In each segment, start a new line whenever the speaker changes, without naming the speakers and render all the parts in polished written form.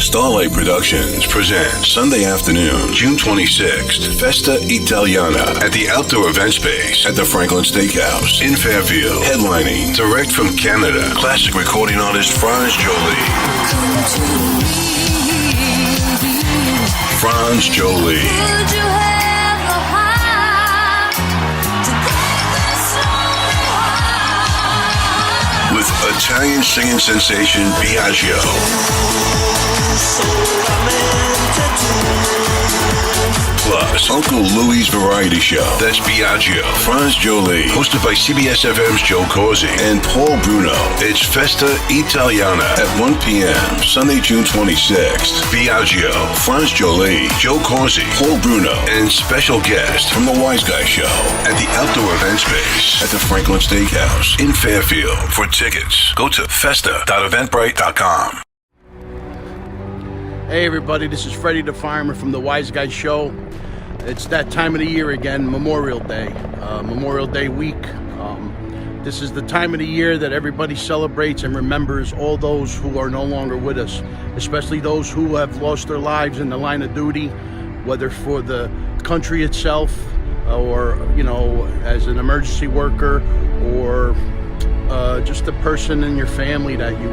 Starlight Productions presents Sunday afternoon, June 26th, Festa Italiana at the Outdoor Event Space at the Franklin Steakhouse in Fairfield. Headlining, direct from Canada, classic recording artist Franz Jolie. Franz Jolie. With Italian singing sensation Biagio. Plus, Uncle Louie's Variety Show. That's Biagio. Franz Jolie. Hosted by CBS FM's Joe Corsi and Paul Bruno. It's Festa Italiana at 1 p.m. Sunday, June 26th. Biagio, Franz Jolie, Joe Corsi, Paul Bruno, and special guest from the Wiseguyz Show at the Outdoor Event Space at the Franklin Steakhouse in Fairfield. For tickets, go to festa.eventbrite.com.
Hey everybody, this is Freddie the Fireman from the Wiseguyz Show. It's that time of the year again, Memorial Day, Memorial Day week. This is the time of the year that everybody celebrates and remembers all those who are no longer with us, especially those who have lost their lives in the line of duty, whether for the country itself or, you know, as an emergency worker or just a person in your family that you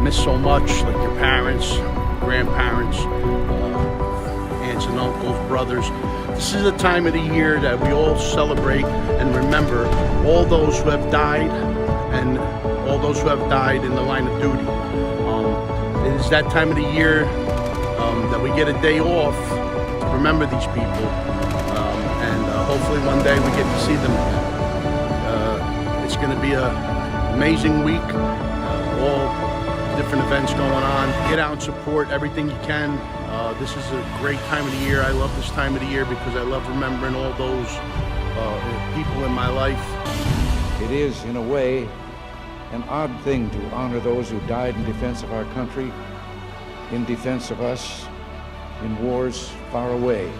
miss so much, like your parents, grandparents, aunts and uncles, brothers. This is a time of the year that we all celebrate and remember all those who have died and all those who have died in the line of duty. It is that time of the year that we get a day off to remember these people, and hopefully one day we get to see them. It's going to be an amazing week. All different events going on. Get out and support everything you can. This is a great time of the year. I love this time of the year because I love remembering all those people in my life.
It is, in a way, an odd thing to honor those who died in defense of our country, in defense of us, in wars far away.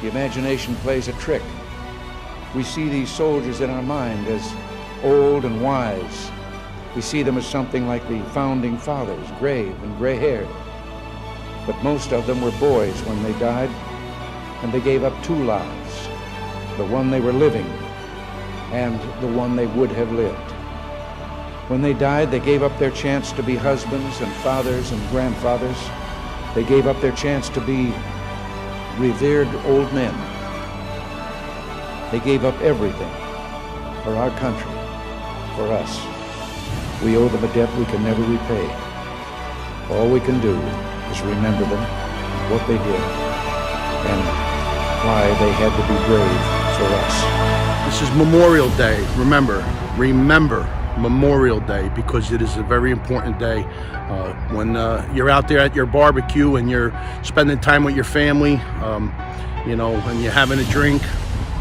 The imagination plays a trick. We see these soldiers in our mind as old and wise. We see them as something like the founding fathers, grave and gray-haired. But most of them were boys when they died, and they gave up two lives, the one they were living and the one they would have lived. When they died, they gave up their chance to be husbands and fathers and grandfathers. They gave up their chance to be revered old men. They gave up everything for our country, for us. We owe them a debt we can never repay. All we can do is remember them, what they did, and why they had to be brave for us.
This is Memorial Day. Remember Memorial Day, because it is a very important day. When you're out there at your barbecue and you're spending time with your family, you know, and you're having a drink.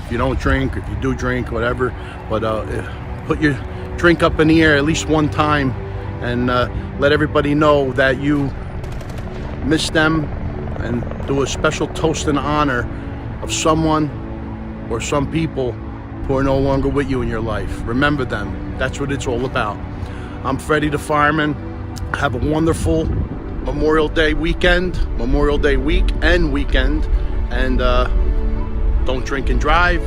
If you don't drink, if you do drink, whatever, but put your drink up in the air at least one time and let everybody know that you miss them, and do a special toast in honor of someone or some people who are no longer with you in your life. Remember them. That's what it's all about. I'm Freddie the Fireman. Have a wonderful Memorial Day weekend, Memorial Day week and weekend, and don't drink and drive.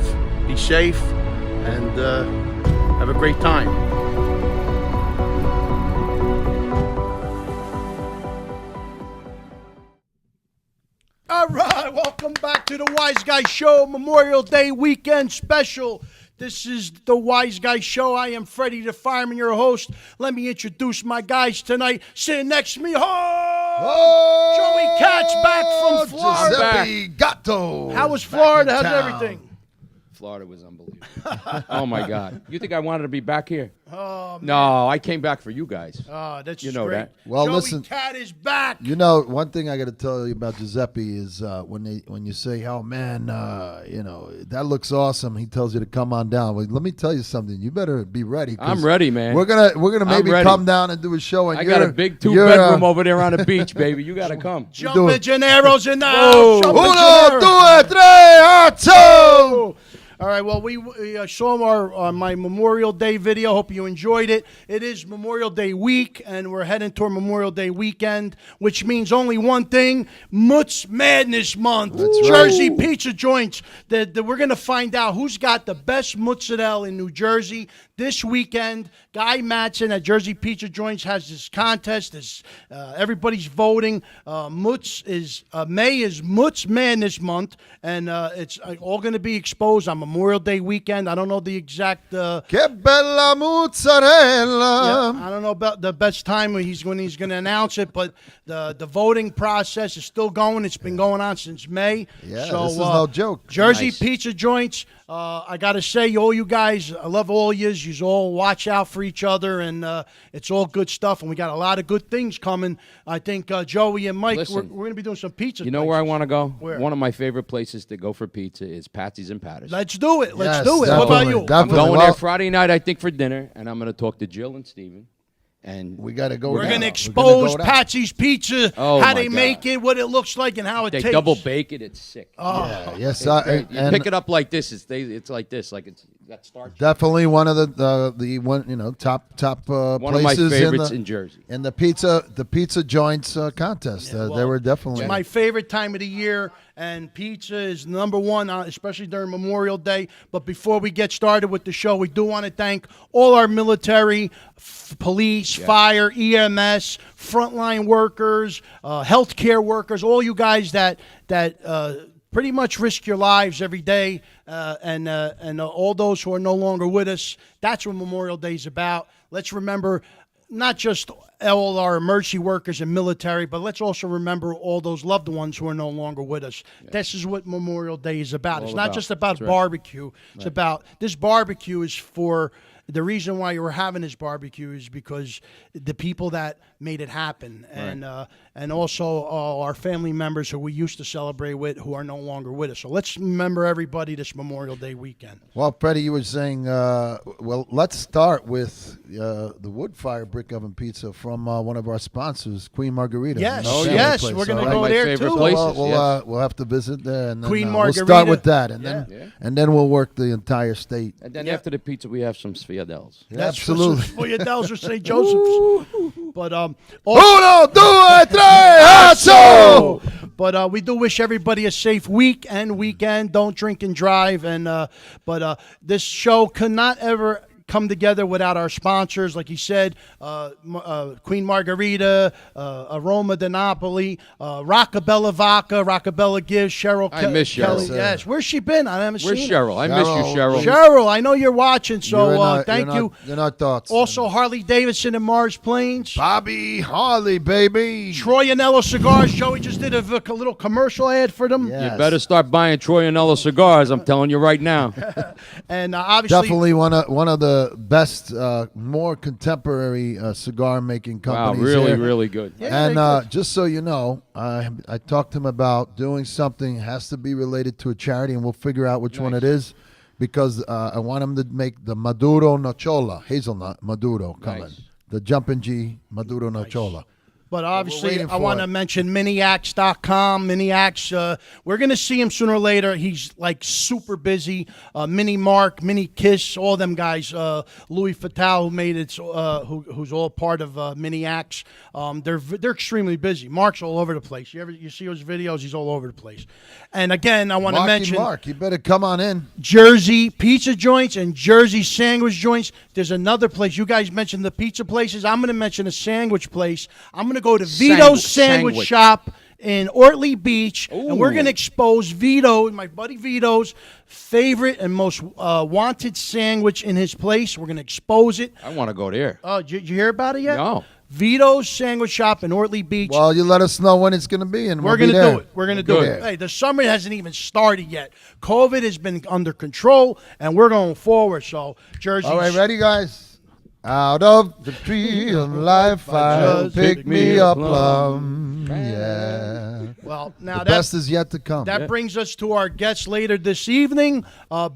Be safe and have a great time. All right, welcome back to the Wiseguyz Show, Memorial Day weekend special. This is the Wiseguyz Show. I am Freddie the Fireman, your host. Let me introduce my guys tonight. Sitting next to me, Joey Katz back from Florida.
Giuseppe Gatto.
How was Florida? How's everything?
Florida was unbelievable. Oh, my God. You think I wanted to be back here?
Oh, man.
No, I came back for you guys.
Oh, that's
you know
great.
that.
Well,
Joey
listen,
Katz is back.
you know, one thing I got to tell you about Giuseppe is when you say, "Oh man, you know that looks awesome," he tells you to come on down. Well, let me tell you something. You better be ready.
I'm ready, man.
We're gonna maybe
ready.
come down and do a show. And
I got a big two-bedroom over there on the beach, baby. You got to come.
Jumpin' Gennaro's in the house.
Whoa.
Jumpin'
Uno,
Gennaro.
due, tre, two.
All right, well, we saw my Memorial Day video. Hope you enjoyed it. It is Memorial Day week, and we're heading toward Memorial Day weekend, which means only one thing, Mutz Madness Month.
That's
Jersey
right.
Pizza Joints. We're going to find out who's got the best mozzarella in New Jersey this weekend. Guy Matson at Jersey Pizza Joints has this contest. Everybody's voting. May is Mutz Madness Month, and it's all going to be exposed on Memorial Day weekend. I don't know the exact.
Que bella mozzarella.
I don't know about the best time when he's going to announce it, but the voting process is still going. It's been going on since May.
Yeah,
so,
this is no joke.
Jersey
Nice.
Pizza Joints. I got to say, all you guys, I love all yous. You all watch out for each other, and it's all good stuff. And we got a lot of good things coming. I think Joey and Mike,
Listen,
we're going to be doing some pizza.
You know where I want to go?
Where?
One of my favorite places to go for pizza is Patsy's and Patter's.
Let's do it. Let's
Yes,
do it. What about
definitely,
you?
I'm
definitely.
going
Well,
there Friday night, I think, for dinner, and I'm going to talk to Jill and Steven. And
we got to go.
We're
down.
going to
We're
expose
gonna go down.
Patsy's Pizza,
Oh,
how
my
they
God.
make it, what it looks like, and how it
they
tastes.
double bake it. It's sick.
Yeah, yes,
You
and
pick it up like this. It's like this. Like it's got starch.
definitely one of the one top
One of my
places
favorites
in
in Jersey.
the pizza joints contest. They
well,
were definitely
It's my favorite time of the year, and pizza is number one, especially during Memorial Day. But before we get started with the show, we do want to thank all our military, police, fire, EMS, frontline workers, healthcare workers, all you guys that pretty much risk your lives every day, and all those who are no longer with us. That's what Memorial Day is about. Let's remember not just all our emergency workers and military, but let's also remember all those loved ones who are no longer with us. This is what Memorial Day is about. It's not just about barbecue. It's about, this barbecue is for, the reason why we're having this barbecue is because the people that made it happen, and also our family members who we used to celebrate with who are no longer with us. So let's remember everybody this Memorial Day weekend.
Well, Freddie, you were saying, well, let's start with the wood fire brick oven pizza from one of our sponsors, Queen Margarita.
Yes,
You know, family
yes,
place.
we're going to
All
go
my
there
favorite
too.
place.
So,
places, yes.
we'll have to visit there, and then
Queen
we'll start
Margarita.
with that, and
Yeah.
then and then we'll work the entire state.
And then after the pizza, we have some Sfiadels.
Absolutely.
For your Dells or St. Joseph's. But
Uno, due, tre, ocho!
But we do wish everybody a safe week and weekend. Don't drink and drive. And but this show cannot ever come together without our sponsors, like you said, Queen Margarita, Aroma di Napoli, Roccabella Vodka, Roccabella Gives, Cheryl.
I miss Cheryl.
Kelly.
Sir.
Yes, where's she been? I haven't
Where's
seen
Cheryl? I miss you,
Cheryl.
Cheryl.
Cheryl, I know you're watching, so thank you.
In our thoughts.
Also, Harley Davidson and Mars Plains.
Bobby Harley, baby.
Troy Anello Cigars. Joey just did a little commercial ad for them.
Yes.
You better start buying Troy and Ella cigars. I'm telling you right now.
And obviously,
Definitely one of the best, more contemporary cigar making
Wow,
companies.
really,
here.
really good.
Yeah,
And
they
just so you know, I talked to him about doing something has to be related to a charity, and we'll figure out which one it is, because I want him to make the Maduro Nochola, hazelnut Maduro coming,
Nice.
the Jumpin' G Maduro Nochola.
But obviously,
waiting
I
for
want to
it.
mention Miniax.com. Miniax, we're going to see him sooner or later. He's like super busy. Mini Mark, Mini Kiss, all them guys. Louis Fatal, who made it, who's all part of Miniax. They're extremely busy. Mark's all over the place. You see his videos? He's all over the place. And again, I want to mention
Mark, you better come on in.
Jersey pizza joints and Jersey sandwich joints. There's another place. You guys mentioned the pizza places. I'm going to mention a sandwich place. I'm going to go to Vito's Sandwich Shop in Ortley Beach, and we're going to expose Vito, my buddy Vito's favorite and most wanted sandwich in his place. We're going to expose it.
I want to go there.
Oh, did you hear about it yet?
No.
Vito's Sandwich Shop in Ortley Beach.
Well, you let us know when it's going to be, and
We're
going to
do it. We're going to do
Good.
it. Hey, the summer hasn't even started yet. COVID has been under control, and we're going forward. So, Jersey.
All right, ready, guys? Out of the tree of life, I
just
pick me a plum. Yeah.
Well, now
The best is yet to come.
that brings us to our guest later this evening,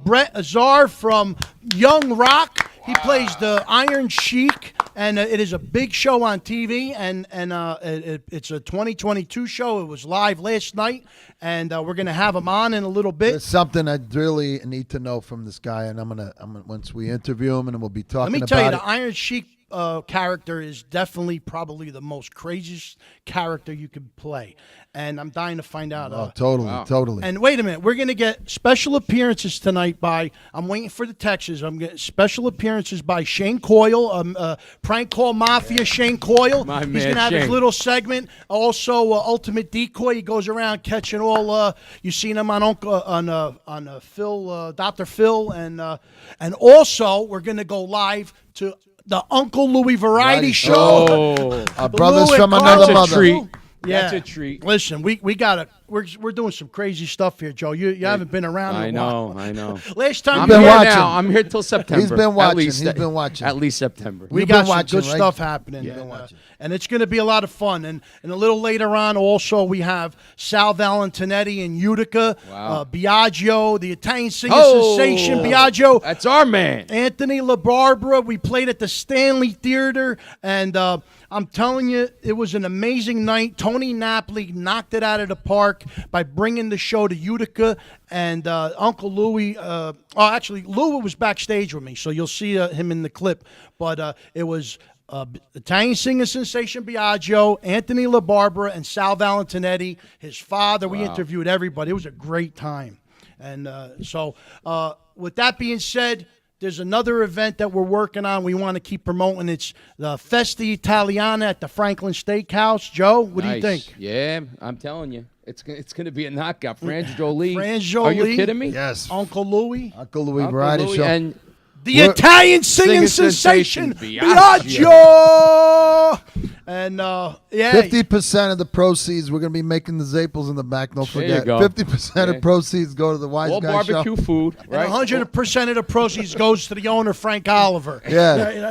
Brett Azar from Young Rock. He plays the Iron Sheik, and it is a big show on TV, and it's a 2022 show. It was live last night, and we're gonna have him on in a little bit.
There's something I really need to know from this guy, and I'm gonna once we interview him, and we'll be talking.
Let me tell you,
about
the Iron Sheik character is definitely probably the most craziest character you could play, and I'm dying to find out.
Oh, totally.
And wait a minute, we're gonna get special appearances tonight by. I'm waiting for the texts. I'm getting special appearances by Shane Coyle, prank call mafia. Shane Coyle.
My
He's
man,
gonna have his
Shane.
little segment. Also, Ultimate Decoy. He goes around catching all. You seen him on Phil, Dr. Phil, and also we're gonna go live to the Uncle Louie Variety Show.
Oh,
Our brothers
Lou
from
and
another
Carl.
that's a
mother.
treat.
Yeah,
That's a treat.
Listen, we got we're doing some crazy stuff here, Joe. You haven't been around.
I
in a while.
know, I know.
Last time
I'm
been
here
watching.
now. I'm here till September.
He's been watching.
At least,
He's been watching.
At least September.
we
You've
got
been
some
watching,
good
right?
stuff happening.
You've been watching.
And it's going to be a lot of fun. And a little later on, also we have Sal Valentinetti in Utica,
Wow.
Biagio, the Italian singer
Oh.
sensation Biagio.
That's our man.
Anthony LaBarbera. We played at the Stanley Theater, and I'm telling you, it was an amazing night. Tony Napoli knocked it out of the park by bringing the show to Utica, and Uncle Louie. Actually, Louie was backstage with me, so you'll see him in the clip. But it was Italian singer sensation Biagio, Anthony LaBarbera, and Sal Valentinetti, his father. We interviewed everybody. It was a great time. And so with that being said, there's another event that we're working on. We want to keep promoting. It's the Festa Italiana at the Franklin Steakhouse. Joe, what do you
Nice.
think?
Yeah, I'm telling you. It's going to be a knockout. Franz Jolie.
Franz
Are you
Jolie.
kidding me?
Yes,
Uncle Louie.
Uncle Louie
Uncle
Variety
Louie
Show.
and
The
We're-
Italian singing
Singing
sensation,
sensation,
Biagio. And, yeah.
50% of the proceeds, we're going to be making the Zaples in the back. Don't
There you
forget.
go.
50%
Yeah.
of proceeds go to the Wise
all
Guy
barbecue
Show.
food,
And
right?
100% of the proceeds goes to the owner, Frank Oliver.
Yeah. Yeah.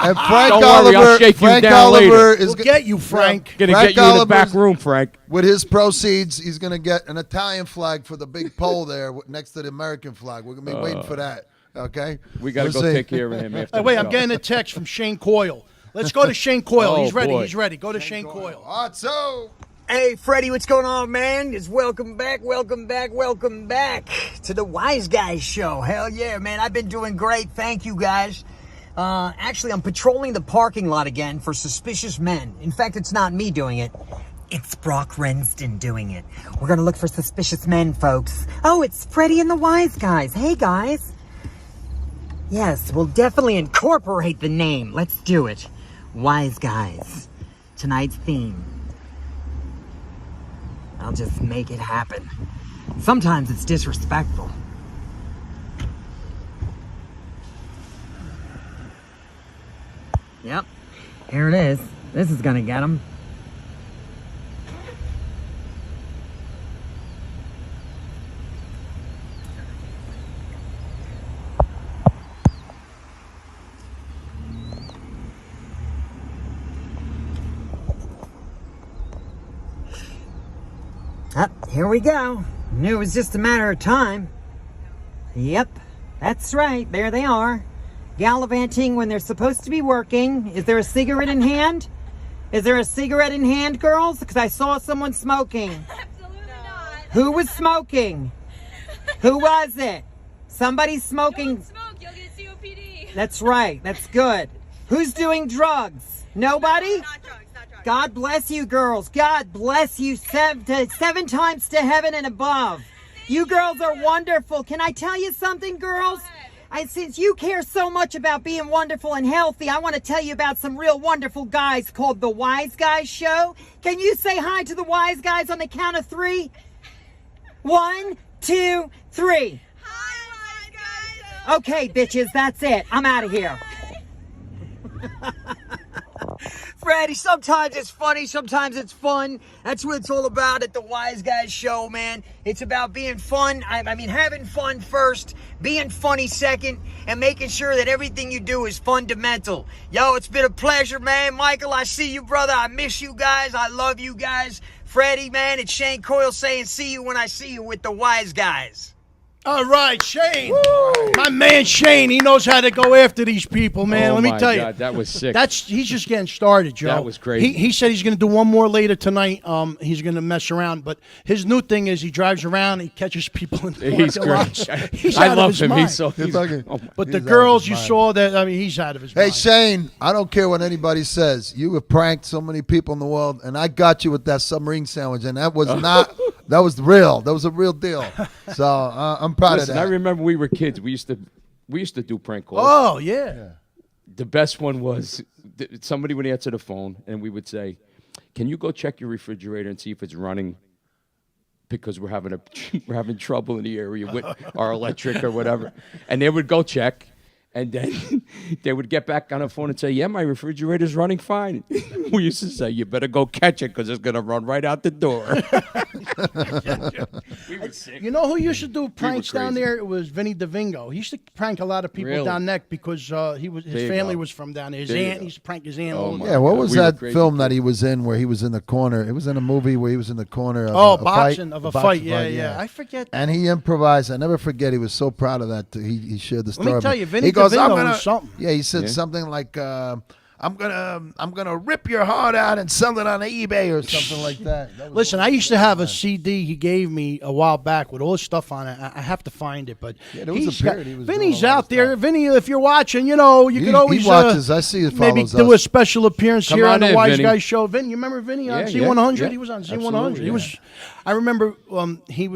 And Frank
Don't worry, I'll
Oliver,
shake you
Frank
down later.
Oliver is
We'll get you, Frank.
Gonna
Frank
get you in the back
Oliver's-
room, Frank.
With his proceeds, he's going to get an Italian flag for the big pole there next to the American flag. We're going to be waiting for that. Okay?
We got to
We'll
go
see.
take care of him after.
Hey, wait,
the
I'm
show.
getting a text from Shane Coyle. Let's go to Shane Coyle.
Oh,
He's ready.
boy.
He's ready. Go to Shane Coyle.
All right, so
Hey, Freddie, what's going on, man? It's welcome back to the Wiseguyz show. Hell yeah, man. I've been doing great. Thank you, guys. Actually, I'm patrolling the parking lot again for suspicious men. In fact, it's not me doing it. It's Brock Renston doing it. We're going to look for suspicious men, folks. Oh, it's Freddie and the Wiseguyz. Hey, guys. Yes, we'll definitely incorporate the name. Let's do it. Wiseguyz. Tonight's theme. I'll just make it happen. Sometimes it's disrespectful. Yep. Here it is. This is gonna get him. Here we go. Knew it was just a matter of time. Yep, that's right. There they are. Gallivanting when they're supposed to be working. Is there a cigarette in hand? Is there a cigarette in hand, girls? Because I saw someone smoking.
Absolutely not.
Who was smoking? Who was it? Somebody's smoking.
Don't smoke, you'll get COPD.
That's right. That's good. Who's doing drugs? Nobody?
Not drugs, not drugs.
God bless you, girls. God bless you seven times to heaven and above. You girls are wonderful. Can I tell you something, girls? Since you care so much about being wonderful and healthy, I want to tell you about some real wonderful guys called the Wiseguyz Show. Can you say hi to the Wiseguyz on the count of 3? 1, 2, 3.
Hi, Wiseguyz.
Okay, bitches, that's it. I'm out of here. Freddie, sometimes it's funny, sometimes it's fun. That's what it's all about at the Wiseguyz Show, man. It's about being fun. I mean, having fun first, being funny second, and making sure that everything you do is fundamental. Yo, it's been a pleasure, man. Michael, I see you, brother. I miss you guys. I love you guys. Freddie, man, it's Shane Coyle saying see you when I see you with the Wiseguyz.
All right, Shane. My man Shane, he knows how to go after these people, man.
Oh,
Let me
my
tell
God,
you.
that was sick.
He's just getting started, Joe.
That was crazy.
He said he's going to do one more later tonight. He's going to mess around, but his new thing is he drives around, he catches people in the
He's
parking lots.
great.
He's
I
out of
love
his
him.
mind.
He's so.
He's fucking-
oh my-
But
He's
the
out of
girls
his
you
mind.
saw that, I mean, he's out of his
Hey,
mind.
Shane, I don't care what anybody says. You have pranked so many people in the world, and I got you with that submarine sandwich, and that was not, that was real. That was a real deal. So I'm proud
Listen,
of
I
that.
remember we were kids. We used to do prank calls.
Oh, yeah.
The best one was somebody would answer the phone, and we would say, "Can you go check your refrigerator and see if it's running?" Because we're having trouble in the area with our electric or whatever. And they would go check, and then they would get back on the phone and say, "Yeah, my refrigerator's running fine." We used to say, "You better go catch it because it's gonna run right out the door." We were sick.
You know who used to do pranks down
crazy.
there? It was Vinny DeVingo. He used to prank a lot of people
Really?
down neck because his
you
family
go.
was from down there. His
There you
aunt
go.
he used to prank his aunt.
Oh,
all the
my
time.
Yeah, what
God,
was
we were
that
crazy
film that
kids.
he was in where he was in the corner? It was in a movie where he was in the corner of
Oh,
a
boxing
fight.
of a
boxing
fight. Yeah. I forget.
And he improvised. I never forget. He was so proud of that. He shared the
Let
story.
me
of
tell
it.
you, Vinny
he goes,
DeVingo
"I'm gonna."
was something.
Yeah, he said
Yeah.
something like, "I'm gonna rip your heart out and sell it on eBay or something like that." That was
Listen,
one
I
of
used
the
to have a
best,
CD he gave me a while back with all his stuff on it. I have to find it, but
Yeah, there was a
he's got-
period he was doing
Vinny's
a lot of
out there.
stuff.
Vinny, if you're watching, you
He-
could always
he watches. I see he
maybe
follows
do
us.
a special appearance
Come
here on
on
the
in,
Wise
Vinny.
Guys show. Vinny, you remember Vinny on
Yeah,
Z100?
yeah.
He was on Z100.
Absolutely,
He
yeah.
was. I remember he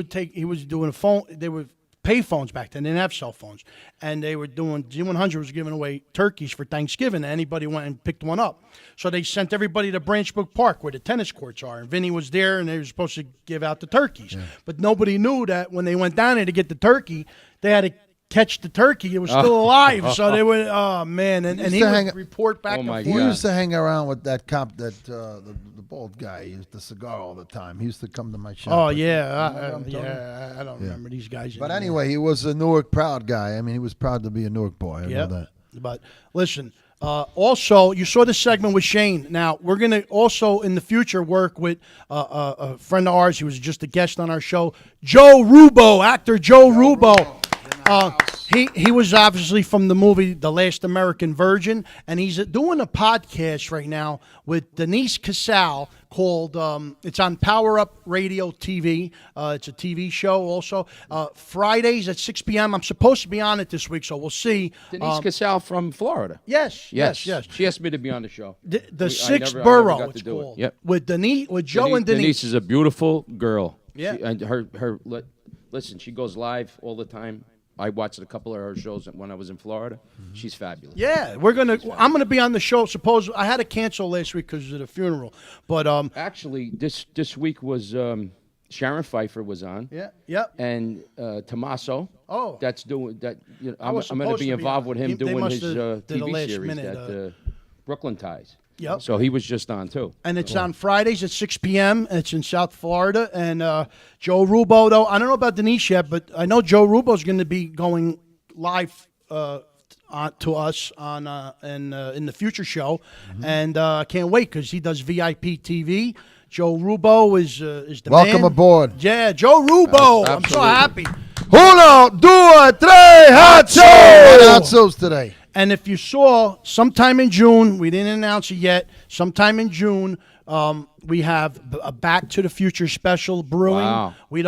was doing a phone. They were pay phones back then. They didn't have cell phones, and they were doing Z100 was giving away turkeys for Thanksgiving. And anybody went and picked one up. So they sent everybody to Branchbrook Park where the tennis courts are, and Vinny was there, and they were supposed to give out the turkeys. But nobody knew that when they went down there to get the turkey, they had to catch the turkey. It was still alive, so they would. Oh man! And
used
he
to
would
hang-
report back
Oh, my
and
He
forth.
God.
used to hang around with that cop, that the bald guy. He used the cigar all the time. He used to come to my shop.
Oh
with it.
yeah,
You know what I'm talking
yeah. I don't remember these guys.
But
anymore.
anyway, he was a Newark proud guy. I mean, he was proud to be a Newark boy. I know that.
But listen, also, you saw the segment with Shane. Now, we're going to also in the future work with a friend of ours. He was just a guest on our show, Joe Rubo, actor Joe Rubo. He was obviously from the movie The Last American Virgin, and he's doing a podcast right now with Denise Casal called, it's on Power Up Radio TV. It's a TV show also. Fridays at 6 p.m. I'm supposed to be on it this week, so we'll see.
Denise Casal from Florida.
Yes.
She asked me to be on the show.
The
I
sixth
never
borough,
got to
it's
do it.
called.
Yep.
With Joe and Denise.
Denise is a beautiful girl.
Yeah.
And listen, she goes live all the time. I watched a couple of her shows when I was in Florida. She's fabulous.
Yeah, I'm gonna be on the show. I had to cancel last week because of the funeral, but
Actually, this week was Sharon Pfeiffer was on.
Yep.
And Tommaso.
Oh.
That's doing that. You know, I'm
was
going to
supposed
be
to be
involved
on.
with him
They
doing
must
his
have did a
TV
last
series,
minute,
that Brooklyn Ties.
Yep.
So he was just on too.
And it's on Fridays at 6 p.m. It's in South Florida. And Joe Rubo, though, I don't know about Denise yet, but I know Joe Rubo's going to be going live to us on in the future show. And I can't wait because he does VIP TV. Joe Rubo is the
Welcome
man.
aboard.
Yeah, Joe Rubo. I'm so
Absolutely.
happy.
Uno, due, tre, hatso! Hatsos today.
And if you saw, sometime in June, we didn't announce it yet. Sometime in June, we have a Back to the Future special brewing.
Wow.
We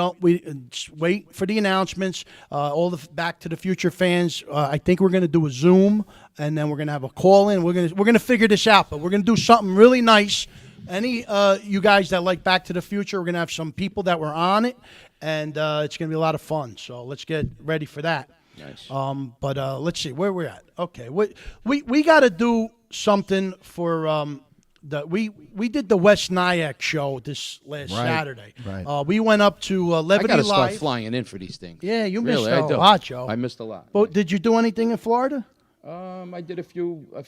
just wait for the announcements. All the Back to the Future fans. I think we're going to do a Zoom, and then we're going to have a call in. We're going to figure this out, but we're going to do something really nice. Any you guys that like Back to the Future, we're going to have some people that were on it, and it's going to be a lot of fun. So let's get ready for that.
Nice.
But let's see where we're at. Okay, we got to do something for we did the West Nyack show this last Saturday.
Right.
We went up to
I
Levity
got to start
Live.
flying in for these things.
Yeah, you
Really,
missed
I
a
do.
lot, Joe.
I missed a lot.
But did you do anything in Florida?
I did a few. It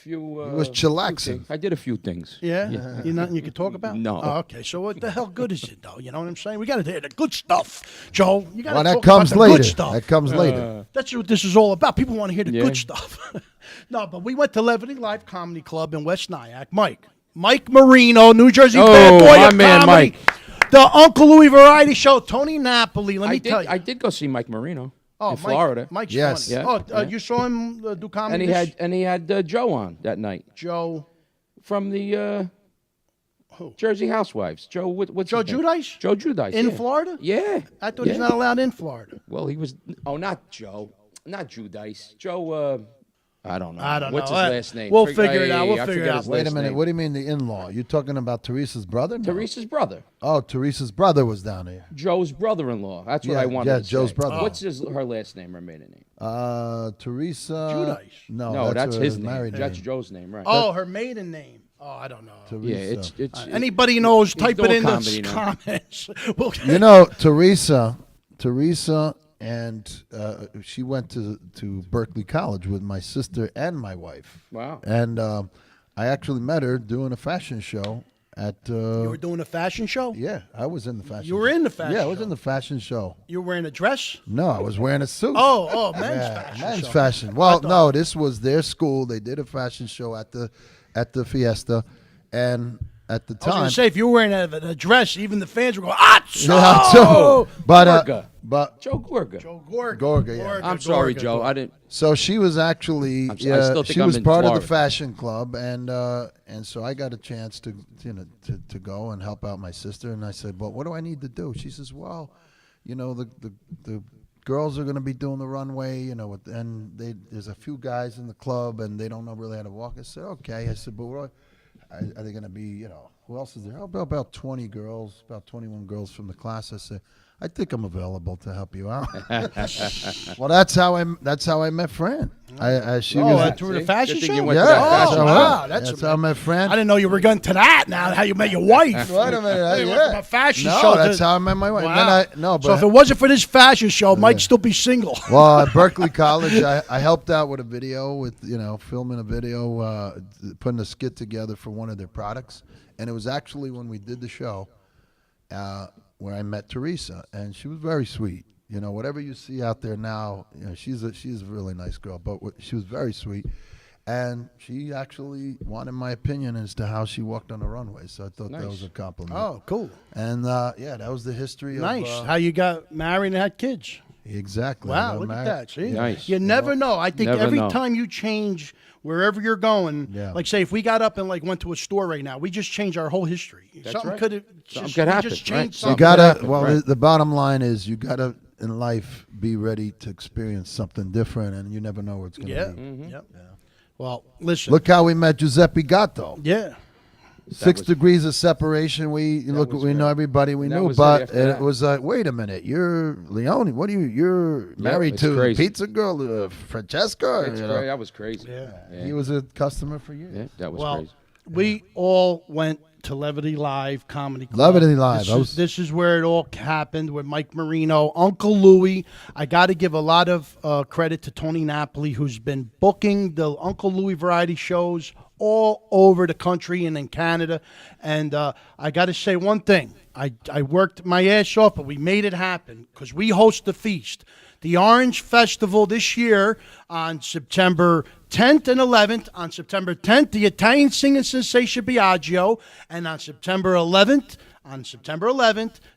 was chillaxing.
I did a few things.
Yeah, you nothing you could talk about?
No.
Oh, okay, so what the hell good is it though? You know what I'm saying? We got to hear the good stuff, Joe. You got to
Well,
talk
that comes
about the
later.
good stuff.
That comes later.
That's what this is all about. People want to hear the
Yeah.
good stuff. No, but we went to Levity Live Comedy Club in West Nyack. Mike Marino, New Jersey bad boy
my
of
man,
comedy.
Mike.
The Uncle Louie Variety Show. Tony Napoli. Let me tell you.
I did go see Mike Marino.
Oh,
in Florida.
Mike's
Yes.
funny.
Yeah,
Oh,
yeah.
you saw him do comedy?
And he had Joe on that night
Joe.
from the Jersey Housewives. Joe, what's
Joe
his name?
Giudice?
Joe Giudice.
In
yeah.
Florida?
Yeah.
I thought he's not allowed in Florida.
Well, he was. Oh, not Joe. Not Giudice. Joe. I don't know.
I don't
What's
know.
his last name?
We'll figure it out. We'll
I
figure it
forget
out.
his
Wait a
last
minute.
name.
What do you mean the in-law? You're talking about Teresa's brother? No.
Teresa's brother.
Oh, Teresa's brother was down here.
Joe's brother-in-law. That's what
Yeah,
I wanted
yeah,
to
Joe's
say.
brother.
What's her last name, her maiden name?
Teresa.
Giudice.
No,
that's
her
his name.
married
That's
name.
Joe's name, right?
Oh, her maiden name. Oh, I don't know.
Teresa.
Yeah, it's
Anybody knows,
he's
type it
doing
in the
comedy now.
comments. We'll-
You know, Teresa, and she went to Berkeley College with my sister and my wife.
Wow.
And I actually met her doing a fashion show at.
You were doing a fashion show?
Yeah, I was in the fashion.
You were
show.
in the fashion
Yeah, I was
show.
in the fashion show.
You were wearing a dress?
No, I was wearing a suit.
Oh, men's
Yeah,
fashion
men's
show.
fashion. Well, no, this was their school. They did a fashion show at the Fiesta, and at the
I was going
time,
to say, if you were wearing a dress, even the fans were going,
yeah, so, but
Gorga. Joe Gorga.
Joe Gorga.
Gorga, yeah.
I'm sorry,
Gorga,
Joe.
Gorga.
I didn't.
So she was actually,
I still think
she
I'm
was
in
part of
Florida.
the fashion club, and so I got a chance to go and help out my sister, and I said, well, what do I need to do? She says, well, the girls are going to be doing the runway, and there's a few guys in the club, and they don't know really how to walk. I said, okay. I said, but what are they going to be, who else is there? Oh, about 20 girls, about 21 girls from the class. I said, I think I'm available to help you out. Well, that's how I met Fran. She was
through the
See?
fashion
Good thing
show?
you went
yeah,
to that fashion show.
wow,
that's how I met Fran.
I didn't know you were going to that now, how you met your wife.
Wait a minute,
You went from a fashion
no,
show
that's
to-
how I met my wife.
Wow.
And then
So if it wasn't for this fashion show, Mike'd still be single.
well, at Berkeley College, I helped out with a video, with filming a video, putting a skit together for one of their products, and it was actually when we did the show where I met Teresa, and she was very sweet. Whatever you see out there now, she's a really nice girl, but she was very sweet, and she actually wanted my opinion as to how she walked on the runway. So I thought that was a compliment.
Oh, cool.
And that was the history
Nice.
of
How you got married and had kids.
exactly. I
Wow,
got
look
married.
at that. See?
Nice.
You never know. I think
Never
every
know.
time you change wherever you're going,
Yeah.
like say if we got up and went to a store right now, we just change our whole history. Something
right.
could have
Something
just,
could
we
happen,
just
right.
changed
Something
You
something.
gotta.
happen,
Well,
right.
the bottom line is you gotta in life be ready to experience something different, and you never know where it's gonna
Yeah.
be.
Yep. Well, listen.
Look how we met Giuseppe Gatto.
Yeah.
6
was-
degrees of separation. We
was
we know
great.
everybody we
That
knew,
was it
but
after
it
that.
was like, wait a minute, you're Leone. What are you? You're married
it's
to
crazy.
pizza girl Francesca.
It's great. That was crazy.
Yeah.
He was a customer for years.
Yeah, that was
Well,
crazy.
we all went to Levity Live Comedy Club.
Levity Live.
This is where it all happened with Mike Marino, Uncle Louie. I got to give a lot of credit to Tony Napoli, who's been booking the Uncle Louie variety shows all over the country and in Canada. And I got to say one thing. I worked my ass off, but we made it happen because we host the feast. The Orange Festival this year on September 10th and 11th. On September 10th, the Italian singing sensation Biagio. And on September 11th,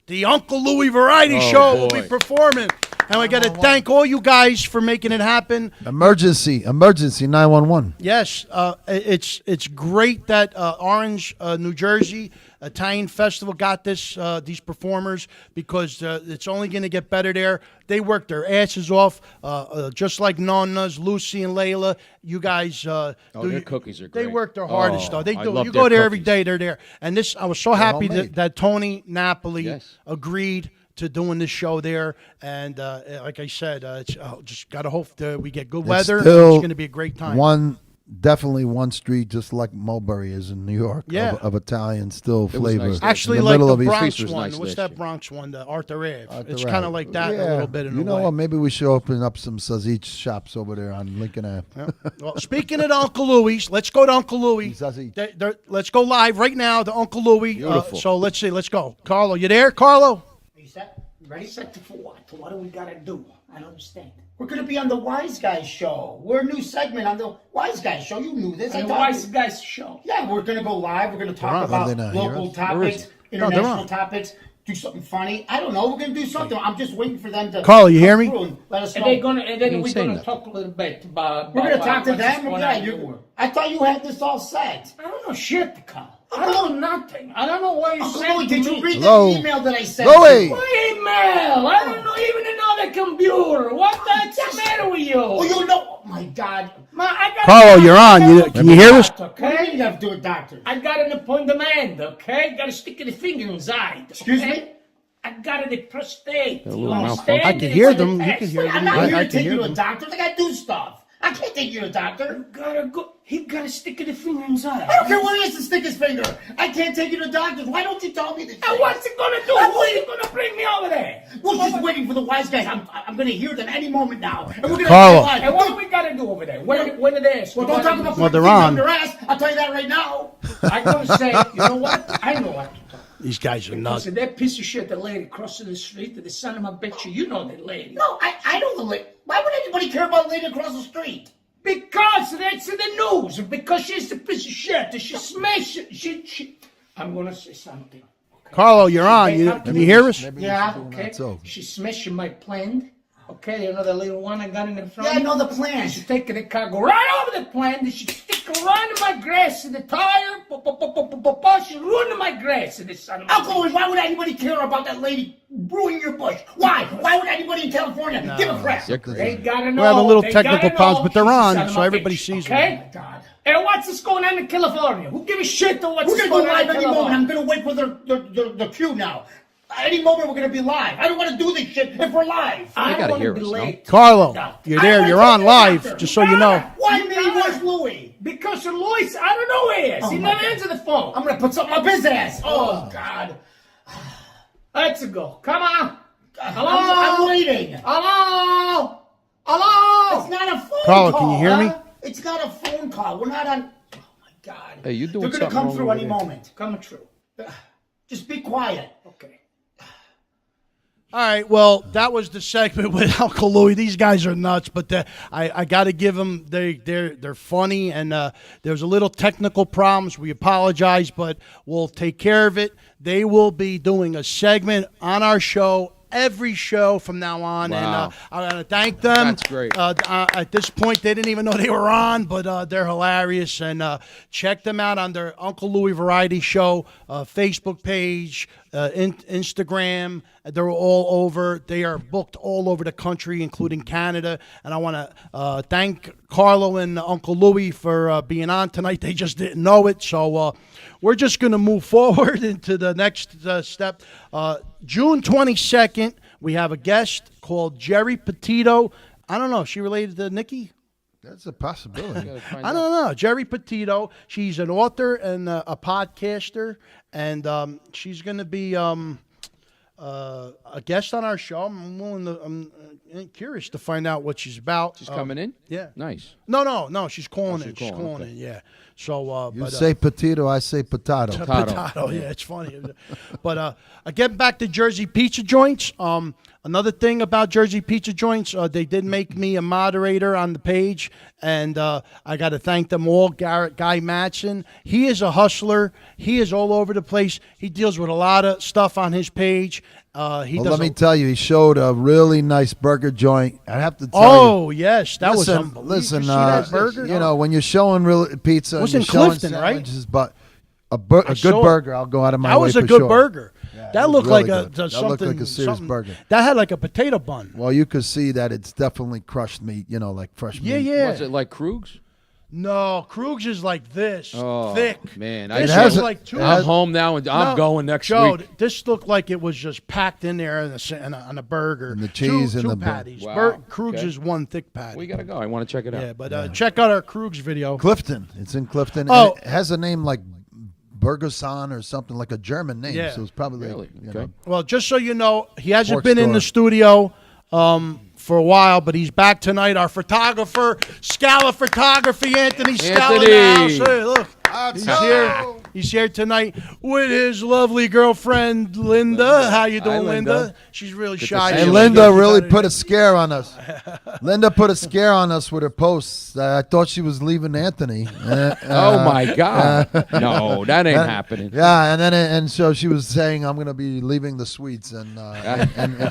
the Uncle Louie Variety Show will be
boy.
performing. And we got to thank all you guys for making it happen.
Emergency 911.
Yes, it's great that Orange, New Jersey Italian Festival got these performers because it's only going to get better there. They work their asses off, just like Nonna's, Lucy and Layla. You guys,
their cookies are
They
great.
work their hardest, though. They
I
do.
love
You
their
go there every
cookies.
day. They're there. And this, I was so happy
homemade.
that Tony Napoli
Yes.
agreed to doing this show there. And like I said, it's just got to hope that we get good weather. And
still
it's going to be a great time.
Definitely one street, just like Mulberry is in New York,
Yeah.
of Italian still
was
flavor.
nice.
Actually,
in the
like
middle
the
of East
Bronx
Feast was
one.
nice
What's
last
that
year.
Bronx one? The Arthur Ave.
Arthur
It's
Ave.
kind of like that in a little bit.
You know
way.
what? Maybe we should open up some Sazic shops over there on Lincoln Ave.
Well, speaking of Uncle Louie's, let's go to Uncle Louie.
Sazic.
Let's go live right now to Uncle Louie.
Beautiful.
So let's see. Let's go. Carlo, you there? Carlo?
Are you set? Ready? Set for what? What do we gotta do? I don't understand. We're gonna be on the Wiseguyz show. We're a new segment on the Wiseguyz show. You knew this.
The Wiseguyz show.
Yeah, we're gonna go live. We're gonna talk
Are
about
they not here?
local topics,
No, they're
international
on.
topics. do something funny. I don't know. We're gonna do something. I'm just waiting for them to.
Carl, you hear
come
me?
through and let us know.
And then we're
say
gonna
nothing.
talk a little bit about.
We're gonna talk to
what's
them.
going
Yeah,
on in the world.
I thought you had this all set.
I don't know shit, Carl. I don't know nothing. I don't know why you
Uncle
sent
Louie, did you
me.
read
Hello?
the email that I sent?
Louie!
you?
My email. I don't know even know the computer. What's the matter with you?
Oh, you know? Oh my God!
I got
Carlo,
a-
you're on. Can you hear us?
What do you mean
Okay.
you have to do a doctor?
I got an appointment. Okay. Got to stick the finger inside.
Excuse
okay?
me?
I got the prostate.
A little
You
mouth
understand?
I can
It's
hear
in the
them. You
text.
can hear
Wait, I'm
them.
not
I
here to
can
take
hear
you to a
them.
doctor. I gotta do stuff. I can't take you to a doctor.
Gotta go. He got to stick the finger inside.
I don't care where he has to stick his finger. I can't take you to doctors. Why don't you tell me this?
And what's it gonna do? Who are you gonna bring me over there?
We're just waiting for the wise guys. I'm gonna hear them any moment now. And we're gonna
Carlo.
live.
And what do we gotta do over there? When are they?
Well, don't talk about
Well,
putting
they're
things
on.
up your ass. I'll tell you that right now.
I'm gonna say, you know what? I know what to talk.
These guys are nuts.
So that piece of shit, the lady crossing the street, the son of a bitch, you know that lady.
No, I know the lady. Why would anybody care about a lady across the street?
Because that's in the news. Because she's a piece of shit. She smashed. She. I'm gonna say something. Okay?
Carlo, you're on. Can you hear us?
Yeah. Okay.
That's over.
She's smashing my plant. Okay, you know the little one I got in the front.
Yeah, I know the plan.
She take the car, go right over the plant. She stick right in my grass in the tire. She ruined my grass in the sun.
Uncle Louie, why would anybody care about that lady ruining your bush? Why? Why would anybody in California give a crap?
You're
They
crazy.
gotta know.
We're having a little
They
technical
gotta
problems,
know
but they're
she's
on,
son of
so
a
everybody
bitch,
sees
okay?
them.
Oh, God.
And what's this going on in California? Who gives a shit to what's
We're
this
gonna go
going on
live
in
any moment. I'm
California?
gonna wait for the cue now. Any moment we're gonna be live. I don't want to do this shit if we're live.
I
gotta
don't want
hear
to be
us, no?
late.
Carlo,
Doctor.
you're
I
there.
don't
You're
wanna
on
take you to the
live,
doctor.
just so you know.
Why me? Where's Louie?
Because of Louis, I don't know where he is. He
my
never
God.
answered the phone.
I'm gonna put something up his ass. Oh God.
Let's go. Come on. Hello?
I'm waiting.
Hello? Hello?
It's not a phone
Carlo,
call.
can you hear me?
It's not a phone call. We're not on. Oh my God.
Hey, you doing
They're gonna
something
come
wrong
through
over
any
there.
moment.
Coming true.
Just be quiet.
Okay.
All right, well, that was the segment with Uncle Louie. These guys are nuts, but I got to give them they're funny, and there's a little technical problems. We apologize, but we'll take care of it. They will be doing a segment on our show. Every show from now on,
Wow.
and I want to thank them.
That's great.
At this point, they didn't even know they were on, but they're hilarious. And check them out on their Uncle Louie Variety Show Facebook page, Instagram. They're all over. They are booked all over the country, including Canada. And I want to thank Carlo and Uncle Louie for being on tonight. They just didn't know it, so we're just going to move forward into the next step. June 22nd, we have a guest called Jerry Petito. I don't know. Is she related to Nikki?
That's a possibility.
I don't know. Jerry Petito. She's an author and a podcaster, and she's going to be a guest on our show. I'm curious to find out what she's about.
She's coming in?
Yeah.
Nice.
No. She's calling
she's
in. She's
calling,
calling
okay.
in. Yeah. So,
You
but,
say potato, I say potato.
potato. Yeah, it's funny. But getting back to Jersey Pizza Joints. Another thing about Jersey Pizza Joints, they did make me a moderator on the page, and I got to thank them all. Guy Matson, he is a hustler. He is all over the place. He deals with a lot of stuff on his page.
Let me tell you, he showed a really nice burger joint. I have to tell you.
Oh yes, that was
Listen,
unbelievable.
listen,
You see that burger?
you know, when you're showing real pizza,
Was
and
in
you're showing
Clifton, right?
sandwiches, but a good
saw it.
burger, I'll go out of my
That
way
was
for
a good
sure.
burger.
it
That
was
looked
really
like a
good. That
something.
looked like a serious
something-
burger.
That had like a potato bun.
Well, you could see that it's definitely crushed meat, you know, like fresh meat.
Yeah.
Was it like Krug's?
No, Krug's is like this,
Oh,
thick.
man.
This
has
is
a-
like two.
I'm home now, and I'm
No,
going next
Joe,
week.
this looked like it was just packed in there on a burger.
And the cheese
two,
and
two
the bun.
patties.
Wow,
Krug's
okay.
is one thick patty.
We got to go. I want to check it out.
Yeah, but check out our Krug's video.
Clifton. It's in Clifton.
Oh.
And it has a name like Burgerson or something, like a German name.
Yeah.
So it's probably
Really?
you
Okay.
know.
Well, just so you know, he hasn't
Pork
been in
store.
the studio for a while, but he's back tonight. Our photographer, Scala Photography, Anthony Scala. in the
Anthony.
house. Hey, look, he's here. He's here tonight with his lovely girlfriend, Linda. How you doing, Linda? She's really shy.
Hey, Linda really put a scare on us. Linda put a scare on us with her posts. I thought she was leaving Anthony.
Oh, my God. No, that ain't happening.
Yeah, and so she was saying, I'm going to be leaving the suites. And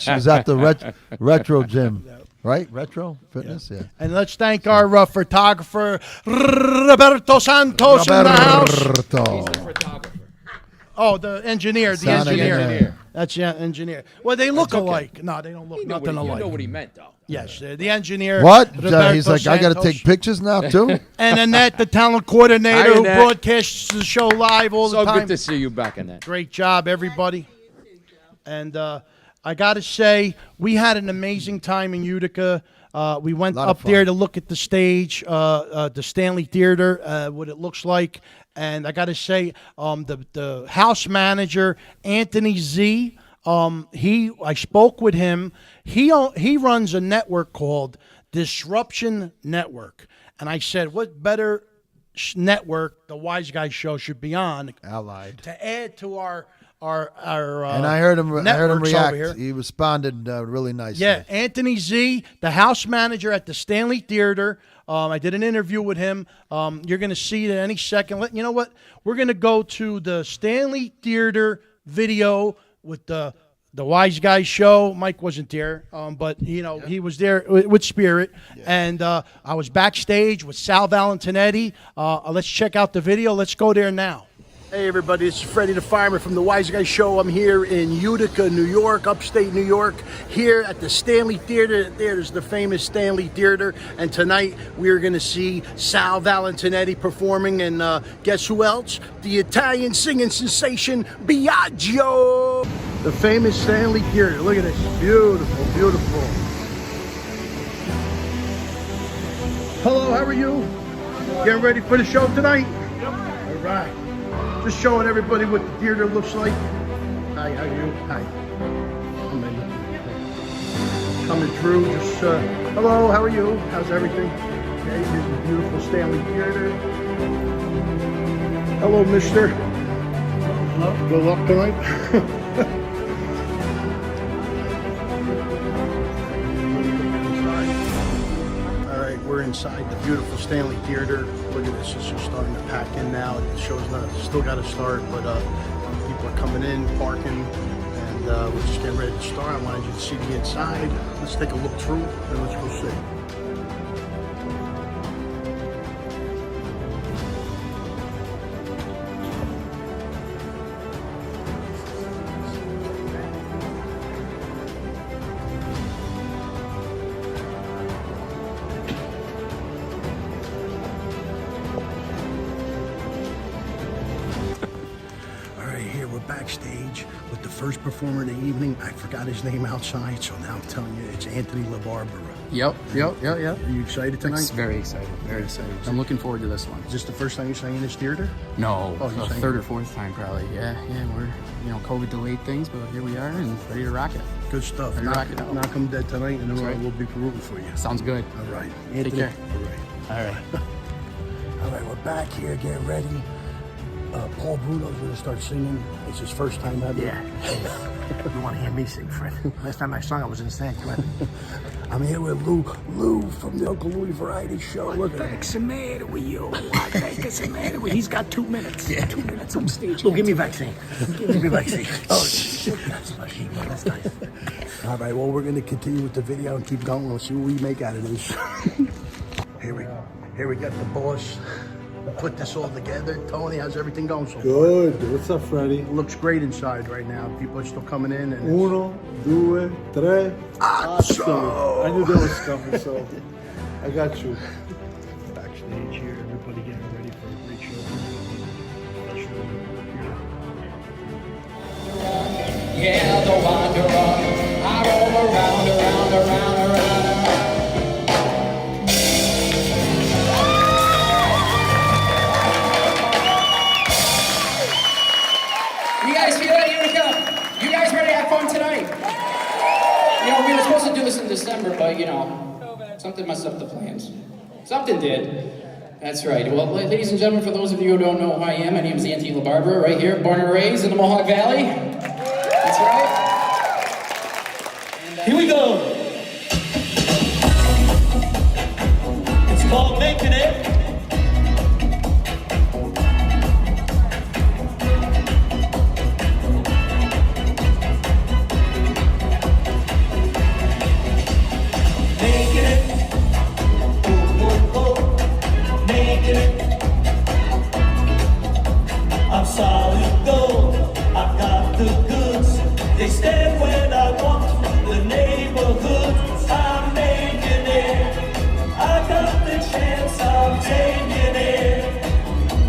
she was at the retro gym. Right? Retro Fitness? Yeah.
And let's thank our photographer, Roberto Santos in the house. Oh, the engineer. The engineer. That's the engineer. Well, they look alike. No, they don't look nothing alike.
You know what he meant, though.
Yes, the engineer.
What?
Roberto
He's like, I got to take pictures now, too?
And Annette, the talent coordinator
Hi,
who
Annette.
broadcasts the show live all the
So
time.
good to see you back, Annette.
Great job, everybody. And I got to say, we had an amazing time in Utica. We went up there to look at the stage, the Stanley Theater, what it looks like. And I got to say, the house manager, Anthony Z, I spoke with him. He runs a network called Disruption Network. And I said, what better network the Wiseguyz show should be on?
Allied.
To add to our
and I heard him react. He responded really nicely.
Yeah, Anthony Z, the house manager at the Stanley Theater. I did an interview with him. You're going to see it any second. You know what? We're going to go to the Stanley Theater video with the Wiseguyz show. Mike wasn't there, but he was there with Spirit. Yeah. And I was backstage with Sal Valentinetti. Let's check out the video. Let's go there now. Hey everybody, it's Freddie the Fireman from the Wiseguyz Show. I'm here in Utica, New York, upstate New York, here at the Stanley Theater. There's the famous Stanley Theater, and tonight we're going to see Sal Valentinetti performing, and guess who else? The Italian singing sensation, Biagio. The famous Stanley Theater. Look at this. Beautiful, beautiful. Hello, how are you? Getting ready for the show tonight? Yep. All right. Just showing everybody what the theater looks like. Hi, how are you? Hi. Coming through. Just hello, how are you? How's everything? Okay, here's the beautiful Stanley Theater. Hello, mister. Hello. Good luck tonight. We're inside the beautiful Stanley Theater. Look at this, it's just starting to pack in now. The show's still got to start, but people are coming in, parking, and we're just getting ready to start. I wanted you to see the inside. Let's take a look through, and let's go see. Backstage with the first performer of the evening. I forgot his name outside, so now I'm telling you, it's Anthony LaBarbera.
Yep.
Are you excited tonight?
Very excited, very excited. I'm looking forward to this one.
Is this the first time you sang in this theater?
No, third or fourth time probably. Yeah, we're, COVID delayed things, but here we are and ready to rock it.
Good stuff. Knock 'em dead tonight, and then we'll be rooting for you.
Sounds good.
All right.
Take
Anthony,
care.
All right. All right, we're back here, getting ready. Paul Bruno's going to start singing. It's his first time ever.
Yeah. You want to hear me sing, Fred? Last time I sung, I was in San Quentin.
I'm here with Lou from the Uncle Louie Variety Show. Look at him.
What's the matter with you? What's the matter with you? He's got 2 minutes. Yeah. 2 minutes on stage. Oh, give me vaccine. Give me vaccine. Oh, shit. That's nice.
All right, well, we're going to continue with the video and keep going. We'll see what we make out of this. Here we got the boss. Put this all together. Tony, how's everything going so far?
Good. What's up, Freddie?
It looks great inside right now. People are still coming in. And
1, 2, 3.
Action!
I knew that was coming, so I got you.
Backstage here, everybody getting ready for a great show.
Yeah, the wanderer, I roam around. You guys feel it, Utica? You guys ready to have fun tonight? We were supposed to do this in December, but, something messed up the plans. Something did. That's right. Well, ladies and gentlemen, for those of you who don't know who I am, my name is Anthony LaBarbera, right here, born and raised in the Mohawk Valley. That's right. And,
here we go. It's called Making It. I'm solid gold, I've got the goods. They stand when I walk through the neighborhood. I'm making it, I got the chance, I'm taking it.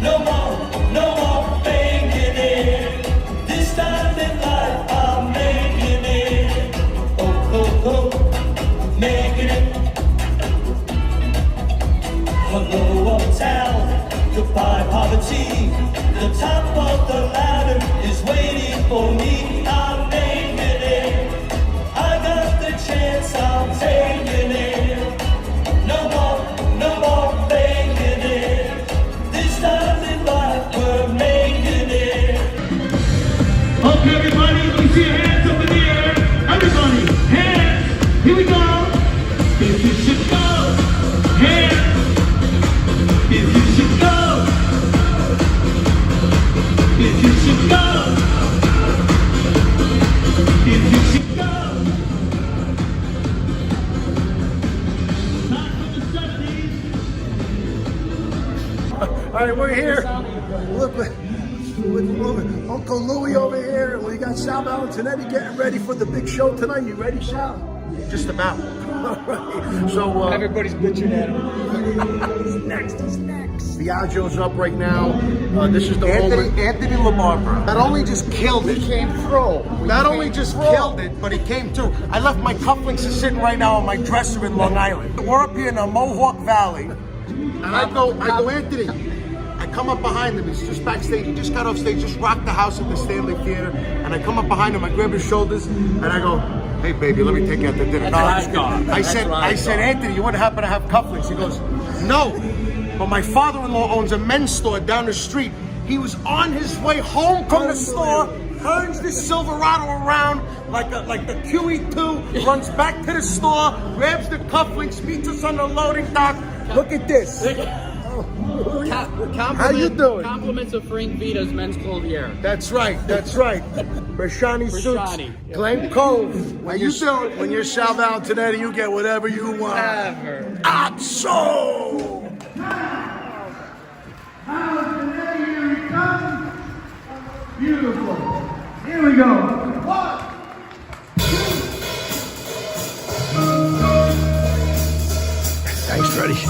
No more faking it. This time in life, I'm making it. Oh, making it. Hello, uptown, goodbye, poverty. The top of the ladder is waiting for me. I'm making it. I got the chance, I'm taking it. No more faking it. This time in life, we're making it. Okay, everybody, let me see your hands up in the air. Everybody, hands. Here we go. If you should go, hands. If you should go. If you should go, if you should go, time for the 70s.
All right, we're here. Look, with Uncle Louie over here, and we got Sal Valentinelli getting ready for the big show tonight. You ready, Sal? Just about. All right. So
Everybody's bitching at him.
He's next. Biagio's up right now. This is the moment.
Anthony LaBarbera not only just killed it,
Came through.
not only just killed it, but he came through. I left my cufflinks are sitting right now on my dresser in Long Island. We're up here in the Mohawk Valley, and I go, Anthony. I come up behind him. He's just backstage. He just got off stage, just rocked the house at the Stanley Theater. And I come up behind him. I grab his shoulders, and I go, "Hey, baby, let me take you out to dinner." I said, Anthony, you wouldn't happen to have cufflinks? He goes, "No, but my father-in-law owns a men's store down the street." He was on his way home from the store, turns the Silverado around like the QE2, runs back to the store, grabs the cufflinks, meets us on the loading dock. Look at this. How you doing?
Compliments of Frank Vita's men's clothier.
That's right. Brashani Suits, Glen Cove.
When you're Sal Valentinelli, you get whatever you want.
Ever.
Atso!
Here he comes. Beautiful. Here we go. 1, 2.
Thanks, Freddie.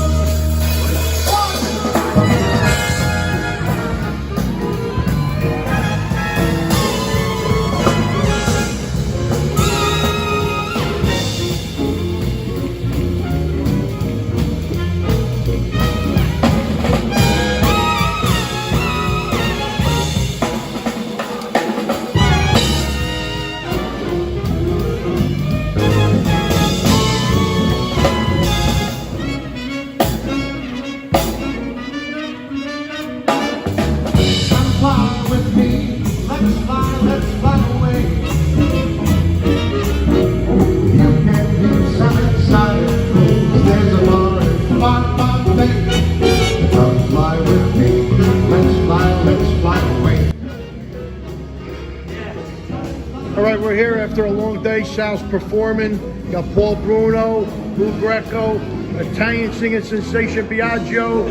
All right, we're here after a long day. Sal's performing. Got Paul Bruno, Lou Greco, Italian singing sensation Biagio,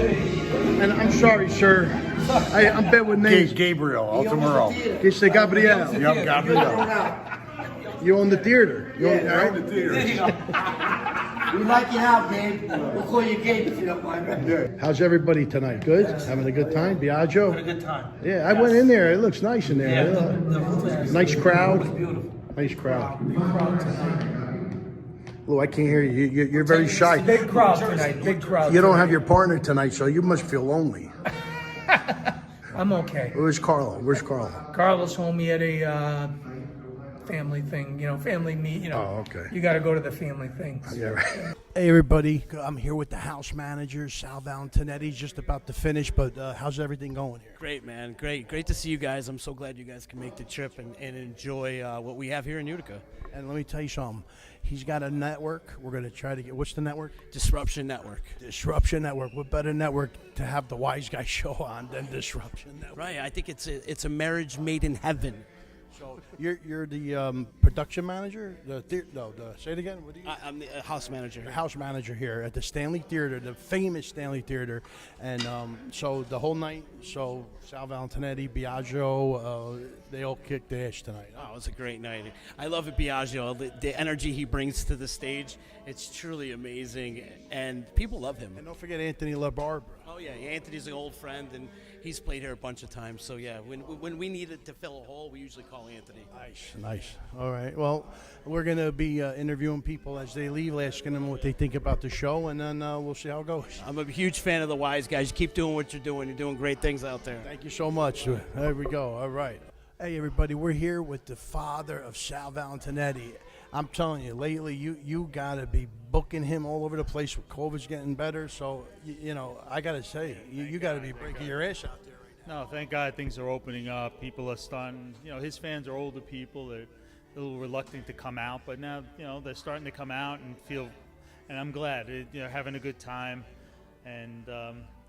and I'm sorry, sir. I'm bad with names.
Gabriel Altamuro.
Que se Gabriel.
Yep, Gabriel.
You own the theater. You own, right?
the theater.
We like you out, babe. We'll call you Gabe if you don't mind.
How's everybody tonight? Good? Having a good time? Biagio?
Had a good time.
Yeah, I went in there. It looks nice in there.
Yeah, the roof is
Nice crowd.
beautiful.
Nice crowd.
Big crowd tonight.
Lou, I can't hear you. You're very shy.
Big crowd tonight. Big crowd.
You don't have your partner tonight, so you must feel lonely.
I'm okay.
Where's Carlo? Where's Carlo?
Carlos home. He had a
family thing, family meet,
Oh, okay.
You got to go to the family thing.
Yeah, right. Hey, everybody. I'm here with the house manager, Sal Valentinetti. Just about to finish, but how's everything going here?
Great, man. Great to see you guys. I'm so glad you guys can make the trip and enjoy what we have here in Utica.
And let me tell you something. He's got a network. We're going to try to get, what's the network?
Disruption Network.
Disruption Network. What better network to have the Wise Guy show on than Disruption Network?
Right. I think it's a marriage made in heaven.
So you're the production manager? Say it again. What do you?
I'm the house manager.
The house manager here at the Stanley Theater, the famous Stanley Theater, and so the whole night. So Sal Valentinetti, Biagio, they all kicked ass tonight.
Oh, it was a great night. I love it, Biagio. The energy he brings to the stage, it's truly amazing, and people love him.
And don't forget Anthony LaBarbera.
Oh yeah, Anthony's an old friend, and he's played here a bunch of times. So yeah, when we needed to fill a hole, we usually call Anthony.
Nice. All right. Well, we're going to be interviewing people as they leave, asking them what they think about the show, and then we'll see how it goes.
I'm a huge fan of the Wiseguyz. Keep doing what you're doing. You're doing great things out there.
Thank you so much. There we go. All right. Hey, everybody. We're here with the father of Sal Valentinetti. I'm telling you, lately, you got to be booking him all over the place. COVID's getting better, so, I got to say, you got to be breaking your ass out there.
No, thank God things are opening up. People are starting, his fans are older people. They're a little reluctant to come out, but now, they're starting to come out and feel, and I'm glad, having a good time. And,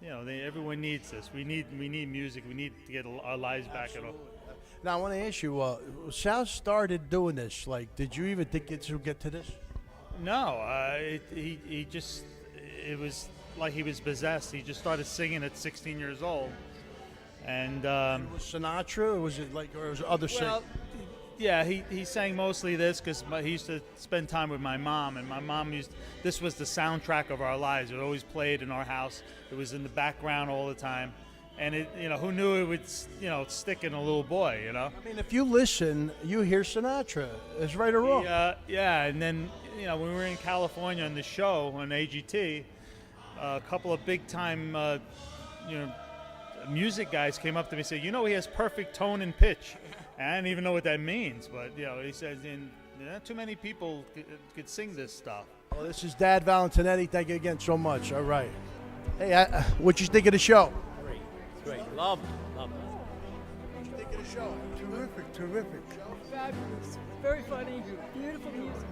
everyone needs this. We need music. We need to get our lives back.
Now, I want to ask you, Sal started doing this. Like, did you even think it would get to this?
No, he just, it was like he was possessed. He just started singing at 16 years old. And
was Sinatra, or was it or was it other singers?
Yeah, he sang mostly this because he used to spend time with my mom, and my mom this was the soundtrack of our lives. It always played in our house. It was in the background all the time, and who knew it would stick in a little boy,
I mean, if you listen, you hear Sinatra. Is right or wrong?
Yeah, and then when we were in California on the show on AGT, a couple of big time music guys came up to me and said, he has perfect tone and pitch. And I didn't even know what that means, but he says, not too many people could sing this stuff.
Well, this is Dad Valentinetti. Thank you again so much. All right. Hey, what you think of the show?
Great. Love it.
What you think of the show?
Terrific.
Fabulous. Very funny. Beautiful music.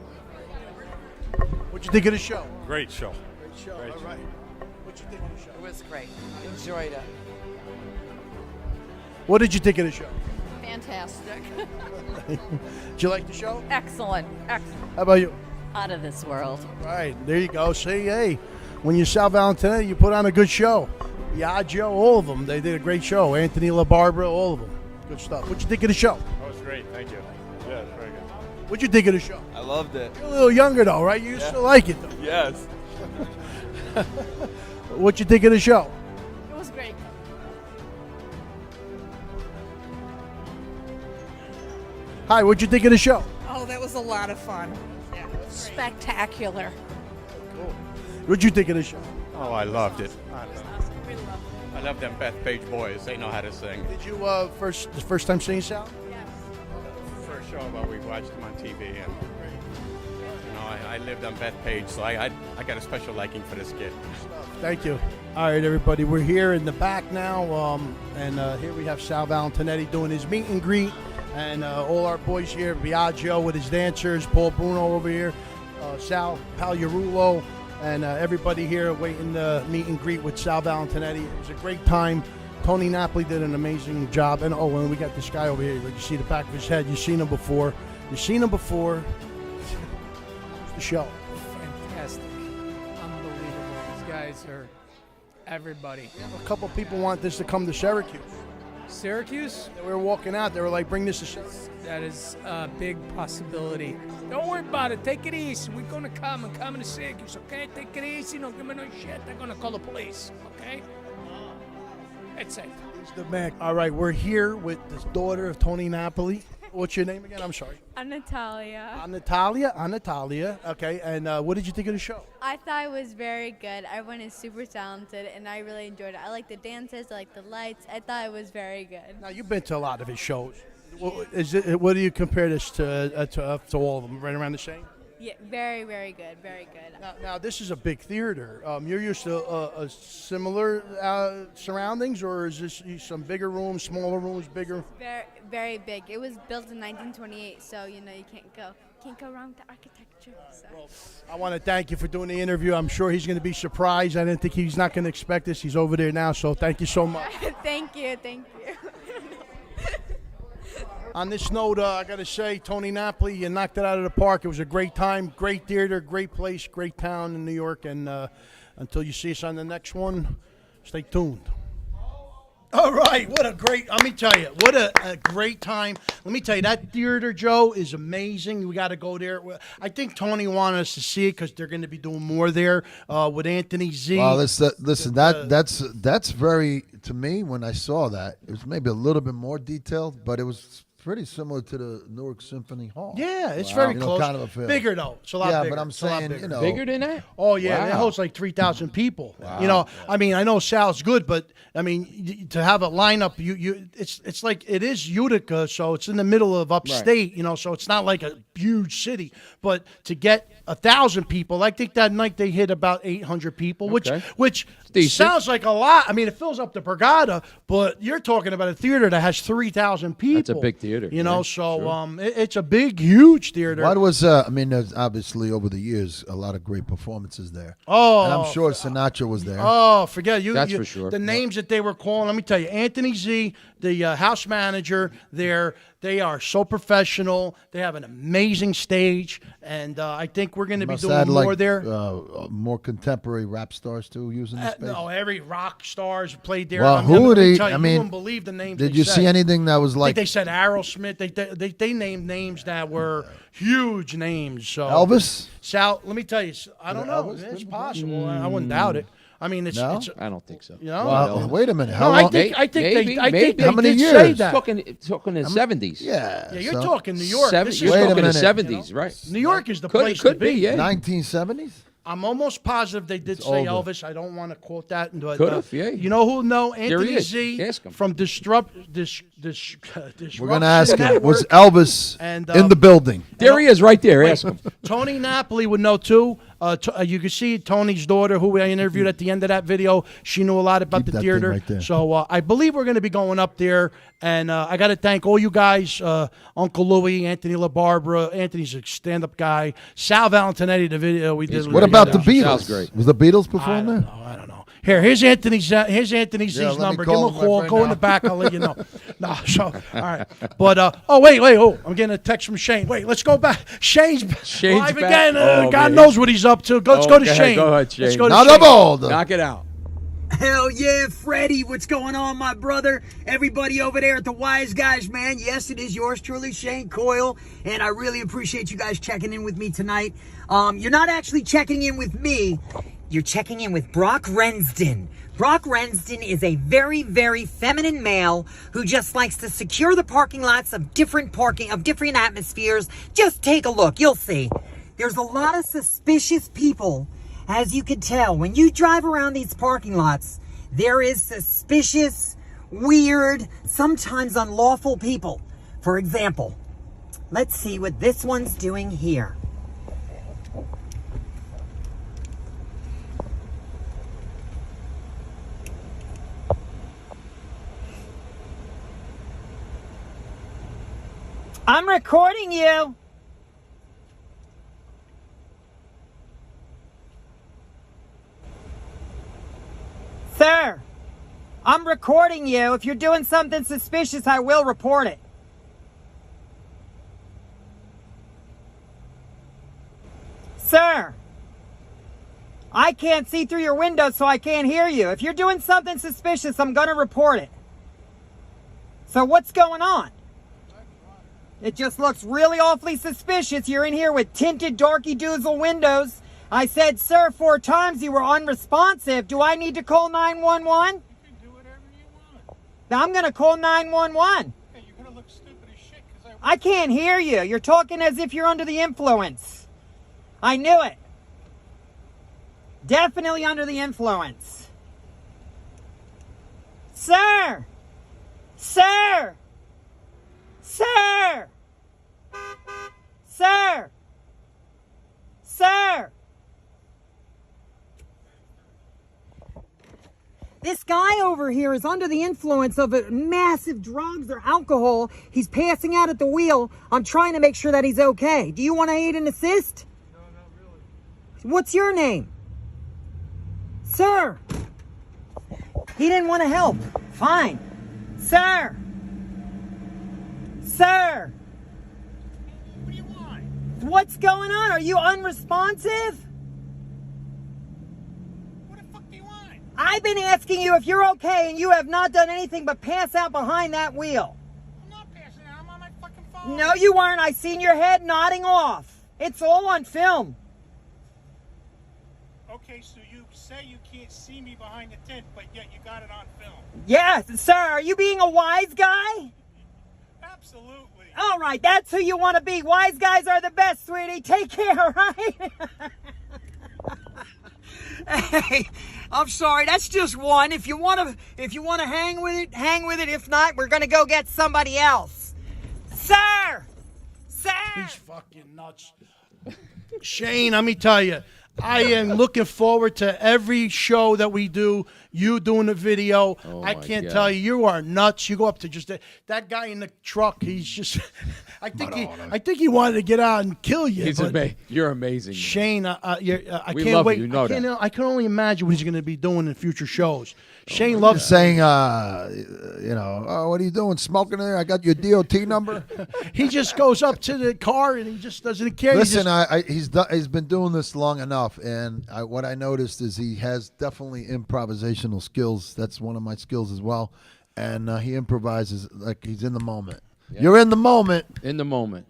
What you think of the show?
Great show.
Great show. All right. What you think of the show?
It was great. Enjoyed it.
What did you think of the show?
Fantastic.
Did you like the show?
Excellent.
How about you?
Out of this world.
Right, there you go. See, hey, when you're Sal Valentinetti, you put on a good show. Biagio, all of them. They did a great show. Anthony LaBarbera, all of them. Good stuff. What'd you think of the show?
That was great. Thank you. Yeah, it's very good.
What'd you think of the show?
I loved it.
You're a little younger, though, right? You still like it, though.
Yes.
What'd you think of the show?
It was great.
Hi, what'd you think of the show?
Oh, that was a lot of fun. Yeah.
Spectacular.
What'd you think of the show?
Oh, I loved it. I love them Bethpage boys. They know how to sing.
Did you first time seeing Sal?
Yes.
First show, but we watched them on TV, and I lived on Bethpage, so I got a special liking for this kid.
Thank you. All right, everybody, we're here in the back now, and here we have Sal Valentinetti doing his meet and greet, and all our boys here, Biagio with his dancers, Paul Bruno over here, Sal Pagliarulo, and everybody here waiting to meet and greet with Sal Valentinetti. It was a great time. Tony Napoli did an amazing job, and and we got this guy over here. Like, you see the back of his head. You've seen him before. The show.
Fantastic. Unbelievable. These guys are everybody.
A couple people want this to come to Syracuse.
Syracuse?
We were walking out. They were like, bring this to Syracuse.
That is a big possibility. Don't worry about it. Take it easy. We're going to come to Syracuse, okay? Take it easy. Don't give me no shit. They're going to call the police, okay? That's it.
He's the man. All right, we're here with the daughter of Tony Napoli. What's your name again? I'm sorry.
Natalia.
Natalia. Okay, and what did you think of the show?
I thought it was very good. Everyone is super talented, and I really enjoyed it. I like the dances. I like the lights. I thought it was very good.
Now, you've been to a lot of his shows.
What do you compare this to all of them? Right around the same.
Yeah, very, very good, very good.
Now this is a big theater. You're used to a similar surroundings, or is this some bigger rooms, smaller rooms, bigger?
Very, very big. It was built in 1928, so you can't go wrong with the architecture. So.
Well, I want to thank you for doing the interview. I'm sure he's going to be surprised. I didn't think he's not going to expect this. He's over there now, so thank you so much.
Thank you.
On this note, I got to say, Tony Napoli, you knocked it out of the park. It was a great time, great theater, great place, great town in New York. And until you see us on the next one, stay tuned. All right, let me tell you, what a great time. Let me tell you, that theater, Joe, is amazing. We got to go there. I think Tony wanted us to see it because they're going to be doing more there with Anthony Z.
Well, listen, that's very, to me, when I saw that, it was maybe a little bit more detailed, but it was pretty similar to the Newark Symphony Hall.
Yeah, it's very close.
Kind of a feel.
Bigger, though. It's a lot bigger.
Yeah, but I'm saying,
bigger than that?
Oh, yeah.
Wow.
It holds like 3,000 people. Wow. I mean, I know Sal's good, but, I mean, to have a lineup, it's like, it is Utica, so it's in the middle of upstate, so it's not like a huge city. But to get 1,000 people, I think that night they hit about 800 people, which sounds like a lot. I mean, it fills up the Borgata, but you're talking about a theater that has 3,000 people.
That's a big theater.
So sure. It's a big, huge theater.
What was, there's obviously over the years a lot of great performances there.
Oh.
And I'm sure Sinatra was there.
Oh, forget you.
That's for sure.
The names that they were calling, let me tell you, Anthony Z, the house manager there, they are so professional. They have an amazing stage, and I think we're going to be doing more there.
More contemporary rap stars too using the space.
No, every rock stars played there.
Well,
you
wouldn't
believe the names.
Did you see anything that was like?
I think they said Aerosmith. They named names that were huge names. So
Elvis.
Sal, let me tell you, I don't know. It's possible. I wouldn't doubt it. I mean, it's
I don't think so.
Well, wait a minute.
How long? I think they
how many
did
years?
say that.
Talking the 70s.
Yeah, you're talking New York.
You're talking the 70s, right?
New York is the place to be.
Yeah.
1970s.
I'm almost positive they did say Elvis. I don't want to quote that. But,
could have, yeah.
You know who know Anthony Z
Ask him.
from Disrupt.
We're gonna ask him. Was Elvis in the building?
There he is, right there. Ask him.
Tony Napoli would know too. You can see Tony's daughter, who I interviewed at the end of that video. She knew a lot about the theater.
Right
so I believe we're going to be going up there. And I got to thank all you guys, Uncle Louie, Anthony LaBarbera. Anthony's a stand-up guy. Sal Valentinetti, the video we did.
What about the Beatles?
Sounds great.
Was the Beatles perform there?
I don't know. Here's Anthony's Z's number. Give him a call. Go in the back. I'll let you know. No, so all right. But wait. I'm getting a text from Shane. Wait, let's go back. Shane's live
back.
again.
Oh,
God
man.
knows what he's up to. Let's go to Shane.
Go ahead, Shane.
Let's go to
Not
Shane.
of all.
Knock it out.
Hell yeah, Freddie. What's going on, my brother? Everybody over there at the Wiseguyz, man. Yes, it is yours truly, Shane Coyle. And I really appreciate you guys checking in with me tonight. You're not actually checking in with me. You're checking in with Brock Rensden. Brock Rensden is a very, very feminine male who just likes to secure the parking lots of different atmospheres. Just take a look. You'll see. There's a lot of suspicious people. As you can tell, when you drive around these parking lots, there is suspicious, weird, sometimes unlawful people. For example, let's see what this one's doing here. I'm recording you. Sir, I'm recording you. If you're doing something suspicious, I will report it. Sir, I can't see through your window, so I can't hear you. If you're doing something suspicious, I'm going to report it. So what's going on? It just looks really awfully suspicious. You're in here with tinted darky doozle windows. I said, sir, 4 times you were unresponsive. Do I need to call 911? You can do whatever you want. I'm going to call 911.
Hey, you're going to look stupid as shit because
I can't hear you. You're talking as if you're under the influence. I knew it. Definitely under the influence. Sir! Sir! Sir! Sir! Sir! This guy over here is under the influence of massive drugs or alcohol. He's passing out at the wheel. I'm trying to make sure that he's okay. Do you want to aid and assist? No, not really. What's your name? Sir! He didn't want to help. Fine. Sir! Sir! What do you want? What's going on? Are you unresponsive? I've been asking you if you're okay, and you have not done anything but pass out behind that wheel. I'm not passing out. I'm on my fucking phone. No, you weren't. I seen your head nodding off. It's all on film.
Okay, so you say you can't see me behind the tent, but yet you got it on film.
Yes, sir. Are you being a wise guy?
Absolutely.
All right, that's who you want to be. Wise guys are the best, sweetie. Take care, right? Hey, I'm sorry. That's just one. If you want to hang with it, hang with it. If not, we're gonna go get somebody else. Sir, sir.
He's fucking nuts. Shane, let me tell you, I am looking forward to every show that we do. You doing the video.
Oh
I
my
can't
God.
tell you, you are nuts. You go up to just that guy in the truck. He's just. I think he wanted to get out and kill you.
He's You're amazing. Man.
Shane, I
We
can't
love
wait.
you, you know that.
I can only imagine what he's going to be doing in future shows.
Oh
Shane loves
saying, oh, what are you doing? Smoking there? I got your DOT number.
He just goes up to the car and he just doesn't care.
Listen, he's been doing this long enough, and what I noticed is he has definitely improvisational skills. That's one of my skills as well, and he improvises like he's in the moment.
Yeah.
You're in the moment.
In the moment.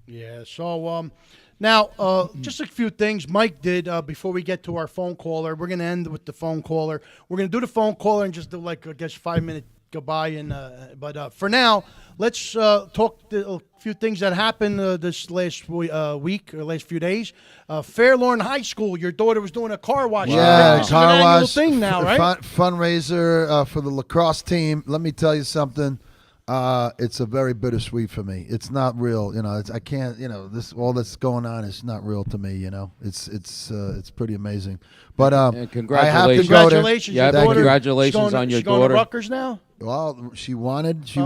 Yeah, so now just a few things Mike did before we get to our phone caller. We're going to end with the phone caller. We're going to do the phone caller and just do like, I guess, 5-minute goodbye. But for now, let's talk a few things that happened this last week or last few days. Fairlawn High School, your daughter was doing a car wash.
Yeah,
This is
car
an annual
wash
thing now, right?
Fundraiser for the lacrosse team. Let me tell you something. It's a very bittersweet for me. It's not real, I can't, all that's going on is not real to me. It's pretty amazing. But
And
I have to go there.
Congratulations,
Yeah,
your daughter.
congratulations on your
she's going
daughter.
to Rutgers now.
Well, she wanted
she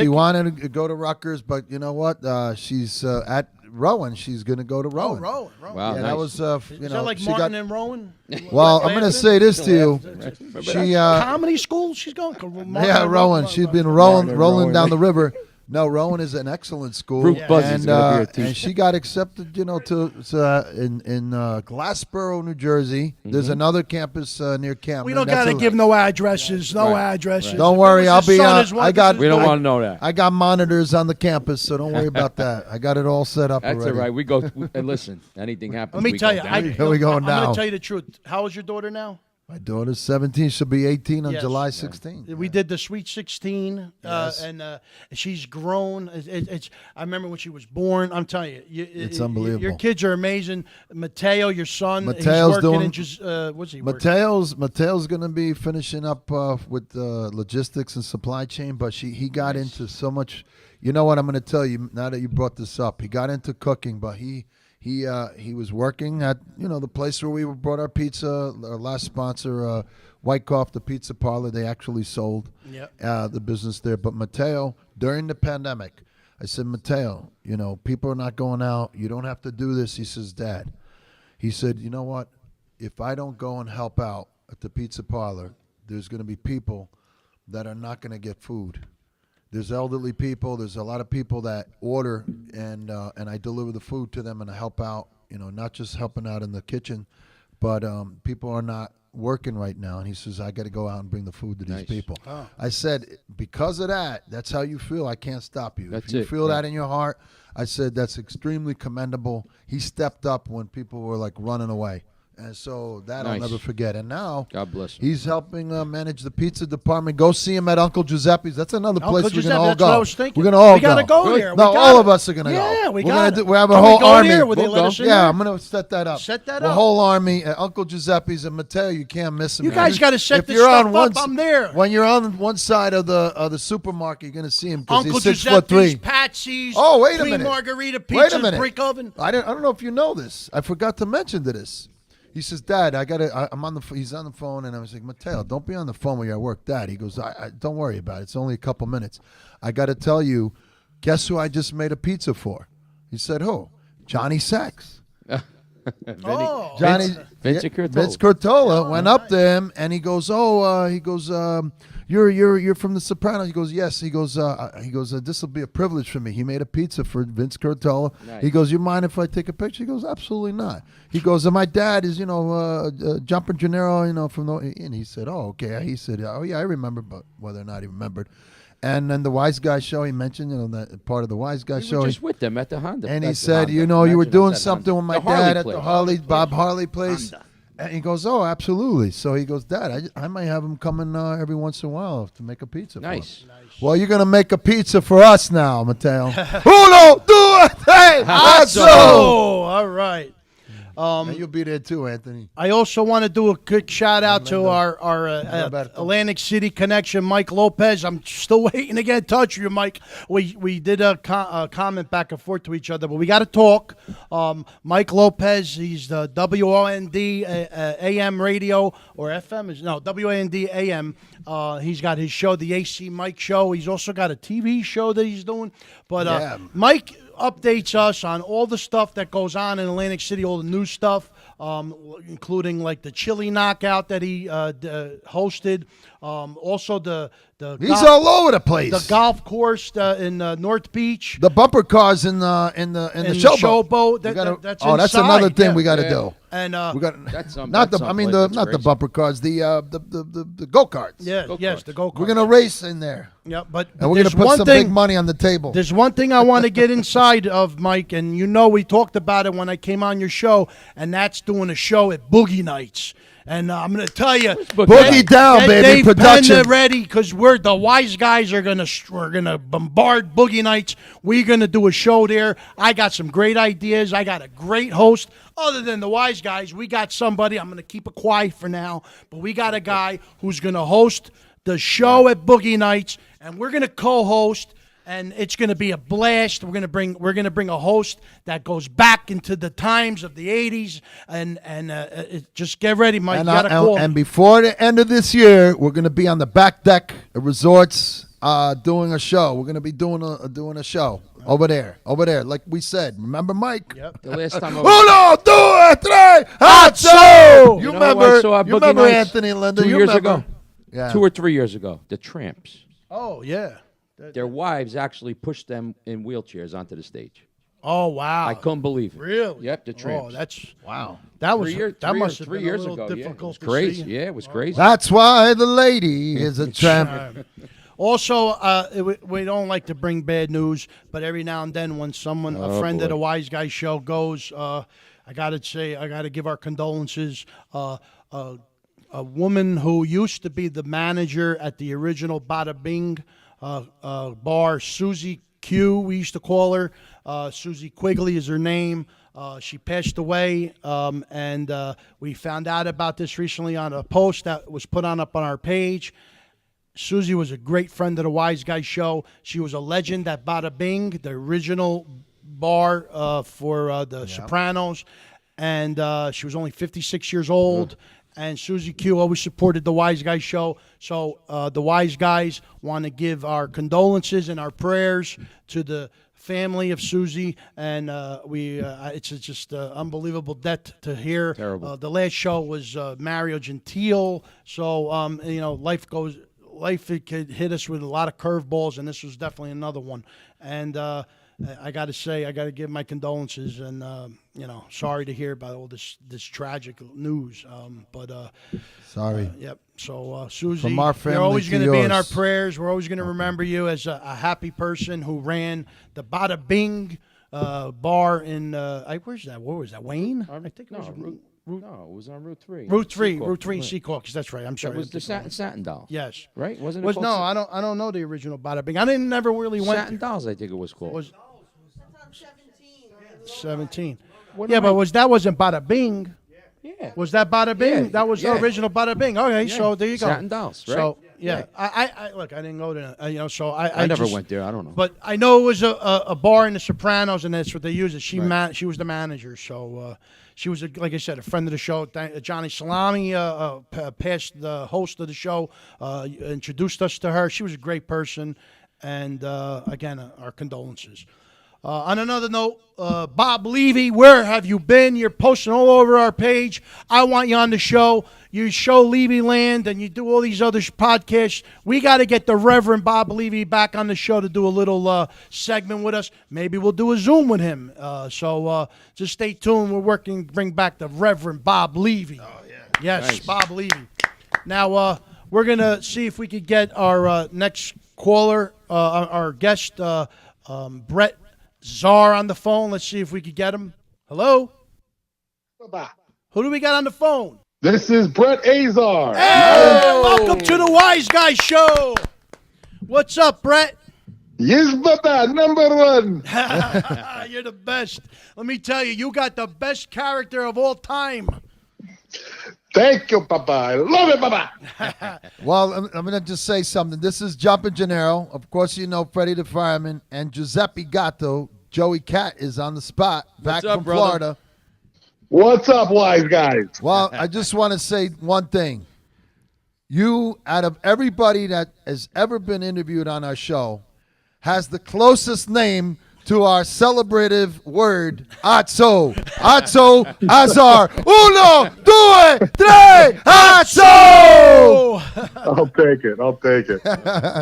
wanted to go to Rutgers, but you know what? She's at Rowan. She's going to go to Rowan.
Rowan.
Wow,
Yeah,
nice.
that was
Is that like
she
Martin
got-
and Rowan?
Well, I'm going to say this to you. She
Comedy school she's going?
yeah, Rowan. She's been rolling down the river. No, Rowan is an excellent school.
Brooke Buzzy's gonna be a teacher.
and she got accepted, in Glassboro, New Jersey. There's another campus near Camden.
We don't
That's
got to
a-
give no addresses. No
Right.
addresses.
Don't
If
worry,
it was
I'll
his
be
son,
on.
his wife,
I got.
his
We don't
wife.
want to know that.
I got monitors on the campus, so don't worry about that. I got it all set up
That's
already.
all right. We go, and listen, anything happens.
Let me
we
tell
go
you,
down.
Here we go
I'm
now.
going to tell you the truth. How is your daughter now?
My daughter's 17. She'll be 18 on
Yes.
July 16th.
We did the Sweet 16,
Yes.
and she's grown. It's. I remember when she was born. I'm telling you,
It's unbelievable.
Your kids are amazing. Mateo, your son, he's
Mateo's
working
doing-
in just. What's he working?
Mateo's going to be finishing up with logistics and supply chain, but he got into so much. You know what I'm going to tell you now that you brought this up. He got into cooking, but he was working at the place where we brought our pizza. Our last sponsor, Wyckoff, the pizza parlor. They actually sold the business there. But Mateo, during the pandemic, I said, Mateo, people are not going out. You don't have to do this. He says, Dad. He said, you know what? If I don't go and help out at the pizza parlor, there's going to be people that are not going to get food. There's elderly people. There's a lot of people that order, and I deliver the food to them, and I help out. Not just helping out in the kitchen, but people are not working right now. And he says, I got to go out and bring the food to these people.
Oh.
I said, because of that, that's how you feel. I can't stop you.
That's
if you
it,
feel
yeah.
that in your heart, I said that's extremely commendable. He stepped up when people were like running away. And so that I'll
Nice.
never forget. And now
God bless him.
he's helping manage the pizza department. Go see him at Uncle Giuseppe's. That's another
Uncle
place we're
Giuseppe,
going to all
that's
go.
what I was thinking.
We're going to all
We gotta go there.
No,
We
all
gotta-
of us are going to go.
Yeah, we
We're
gotta.
do. We have a
Can we
whole
go
army.
there? Will they let us in
Yeah,
there?
I'm going to set that up.
Set that
The
up.
whole army at Uncle Giuseppe's and Mateo. You can't miss him.
You guys got to set
If
this
you're
stuff
on
up. I'm there.
When you're on one side of the supermarket, you're going to see him because
Uncle
he's 6'3".
Giuseppe's
Patsies.
Oh, wait a
Queen
minute.
Margarita
Wait a
pizzas,
minute.
brick oven.
I don't know if you know this. I forgot to mention to this. He says, Dad, I'm on the. He's on the phone, and I was like, Mateo, don't be on the phone while you're at work, Dad. He goes, I don't worry about it. It's only a couple minutes. I got to tell you, guess who I just made a pizza for? He said, who? Johnny Sachs. Johnny
Vince Curtola.
Vince Curtola went up to him, and he goes, you're from The Sopranos. He goes, yes. He goes, this will be a privilege for me. He made a pizza for Vince Curtola.
Nice.
He goes, you mind if I take a picture? He goes, absolutely not. He goes, and my dad is, Jumper Gennaro, from the, and he said, oh, okay. He said, oh yeah, I remember, but whether or not he remembered. And then the Wiseguyz show, he mentioned, that part of the Wiseguyz show.
We were just with them at the Honda.
And he
At the
said,
Honda.
you were
Imagine
doing
us at
something
Honda.
with my
The Harley
dad at the
place.
Bob Harley place.
Honda.
And he goes, oh, absolutely. So he goes, Dad, I might have him come in every once in a while to make a pizza
Nice.
for him. Well, you're going to make a pizza for us now, Mateo. Uno, due, tre,
Azzo! All right.
And you'll be there too, Anthony.
I also want to do a quick shout out to our Atlantic City connection, Mike Lopez. I'm still waiting to get in touch with you, Mike. We did a comment back and forth to each other, but we got to talk. Mike Lopez, he's the WOND AM radio or FM? WOND AM. He's got his show, the AC Mike Show. He's also got a TV show that he's doing. But Mike updates us on all the stuff that goes on in Atlantic City, all the new stuff, including like the chili knockout that he hosted. Also
He's all over the place.
The golf course in North Beach.
The bumper cars in the showboat.
That's
that's
inside.
another thing we got to do.
And
we got
that's
not the bumper cars, the go karts.
Yes, the go karts.
We're gonna race in there.
Yeah, but
and we're gonna put some big money on the table.
There's one thing I want to get inside of, Mike, and we talked about it when I came on your show, and that's doing a show at Boogie Nights. And I'm going to tell you,
Boogie down, baby,
Dave
production.
Penn ready, because we're the Wiseguyz are gonna bombard Boogie Nights. We're gonna do a show there. I got some great ideas. I got a great host. Other than the Wiseguyz, we got somebody. I'm gonna keep it quiet for now, but we got a guy who's gonna host the show at Boogie Nights, and we're gonna co-host. And it's going to be a blast. We're going to bring a host that goes back into the times of the '80s, and just get ready, Mike.
And before the end of this year, we're going to be on the back deck of resorts doing a show. We're going to be doing a show over there, like we said. Remember, Mike?
Yep.
The last time I
Uno, due, tre, azzo! You remember Anthony and Linda?
2
You
years
remember?
ago?
Yeah.
2 or 3 years ago. The Tramps.
Oh, yeah.
Their wives actually pushed them in wheelchairs onto the stage.
Oh, wow.
I couldn't believe it.
Really?
Yep, the Tramps.
Oh, that's
wow.
That was
that
must have
3
been
years
a little
ago.
difficult
Yeah, it was crazy.
to see.
Yeah, it was crazy.
That's why the lady is a tramp.
Also, we don't like to bring bad news, but every now and then when a friend of the Wiseguyz show goes, I got to give our condolences. A woman who used to be the manager at the original Bada Bing bar, Susie Q, we used to call her. Susie Quigley is her name. She passed away, and we found out about this recently on a post that was put up on our page. Susie was a great friend of the Wiseguyz show. She was a legend at Bada Bing, the original bar for the Sopranos, and she was only 56 years old. And Susie Q always supported the Wiseguyz show. So the Wiseguyz want to give our condolences and our prayers to the family of Susie. And it's just unbelievable death to hear.
Terrible.
The last show was Mario Gentile. So, life could hit us with a lot of curveballs, and this was definitely another one. And I got to give my condolences, and sorry to hear about all this tragic news.
Sorry.
Yep. So Susie,
From our family
you're always
to
going to be in our
yours.
prayers. We're always going to remember you as a happy person who ran the Bada Bing bar in where's that? Where was that? Wayne? I think it was
No, it was on Route 3.
Route 3 in
Right.
Seahawks. That's right. I'm sorry.
That was the Satin Doll.
Yes.
Right? Wasn't it?
No, I don't know the original Bada Bing. I never really went.
Satin Dolls, I think it was called.
17.
What
Yeah,
am I-
but wasn't Bada Bing?
Yeah.
Was that Bada Bing?
Yeah,
That was
yeah.
the original Bada Bing. Okay,
Yeah.
so there you go.
Satin Dolls, right?
So Yeah. I look. I didn't go to. So I
never
just
went there. I don't know.
But I know it was a bar in The Sopranos, and that's what they used. She
Right.
she was the manager, so she was like I said, a friend of the show. Johnny Salami passed the host of the show, introduced us to her. She was a great person, and again, our condolences. On another note, Bob Levy, where have you been? You're posting all over our page. I want you on the show. You show Levy Land and you do all these other podcasts. We got to get the Reverend Bob Levy back on the show to do a little segment with us. Maybe we'll do a Zoom with him. So just stay tuned. We're working to bring back the Reverend Bob Levy. Oh, yeah. Yes, nice. Bob Levy. Now, we're going to see if we could get our next caller, our guest, Brett Czar on the phone. Let's see if we could get him. Hello? Who do we got on the phone?
This is Brett Azar.
Hey, welcome to the Wiseguyz Show. What's up, Brett?
Yes, Papa, number one.
You're the best. Let me tell you, you got the best character of all time.
Thank you, Papa. I love it, Papa.
Well, I'm going to just say something. This is Jumpin' Gennaro. Of course, you know Freddie the Fireman and Giuseppe Gatto. Joey Cat is on the spot back
up,
from
brother?
Florida.
What's up, Wiseguyz?
Well, I just want to say one thing. You, out of everybody that has ever been interviewed on our show, has the closest name to our celebrative word, Atzo. Atzo, Azar. Uno, due, tre, Atzo!
I'll take it. I'll take it.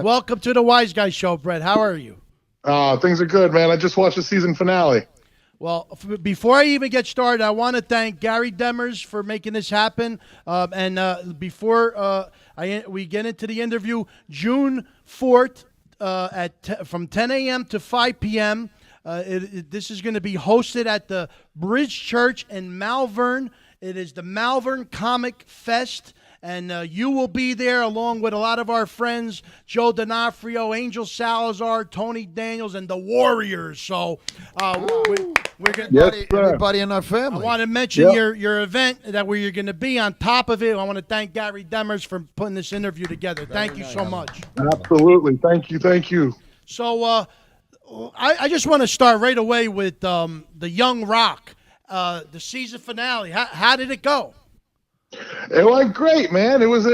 Welcome to the Wiseguyz Show, Brett. How are you?
Things are good, man. I just watched the season finale.
Well, before I even get started, I want to thank Gary Demers for making this happen. Before we get into the interview, June 4th from 10 a.m. to 5 p.m., this is going to be hosted at the Bridge Church in Malvern. It is the Malvern Comic Fest. And you will be there along with a lot of our friends, Joe D'Onofrio, Angel Salazar, Tony Daniels, and the Warriors. So we're going
Yes, sir.
Everybody in our family.
I want to mention your event that where you're going to be on top of it. I want to thank Gary Demers for putting this interview together. Thank you so much.
Absolutely. Thank you. Thank you.
So I just want to start right away with the Young Rock, the season finale. How did it go?
It went great, man. It was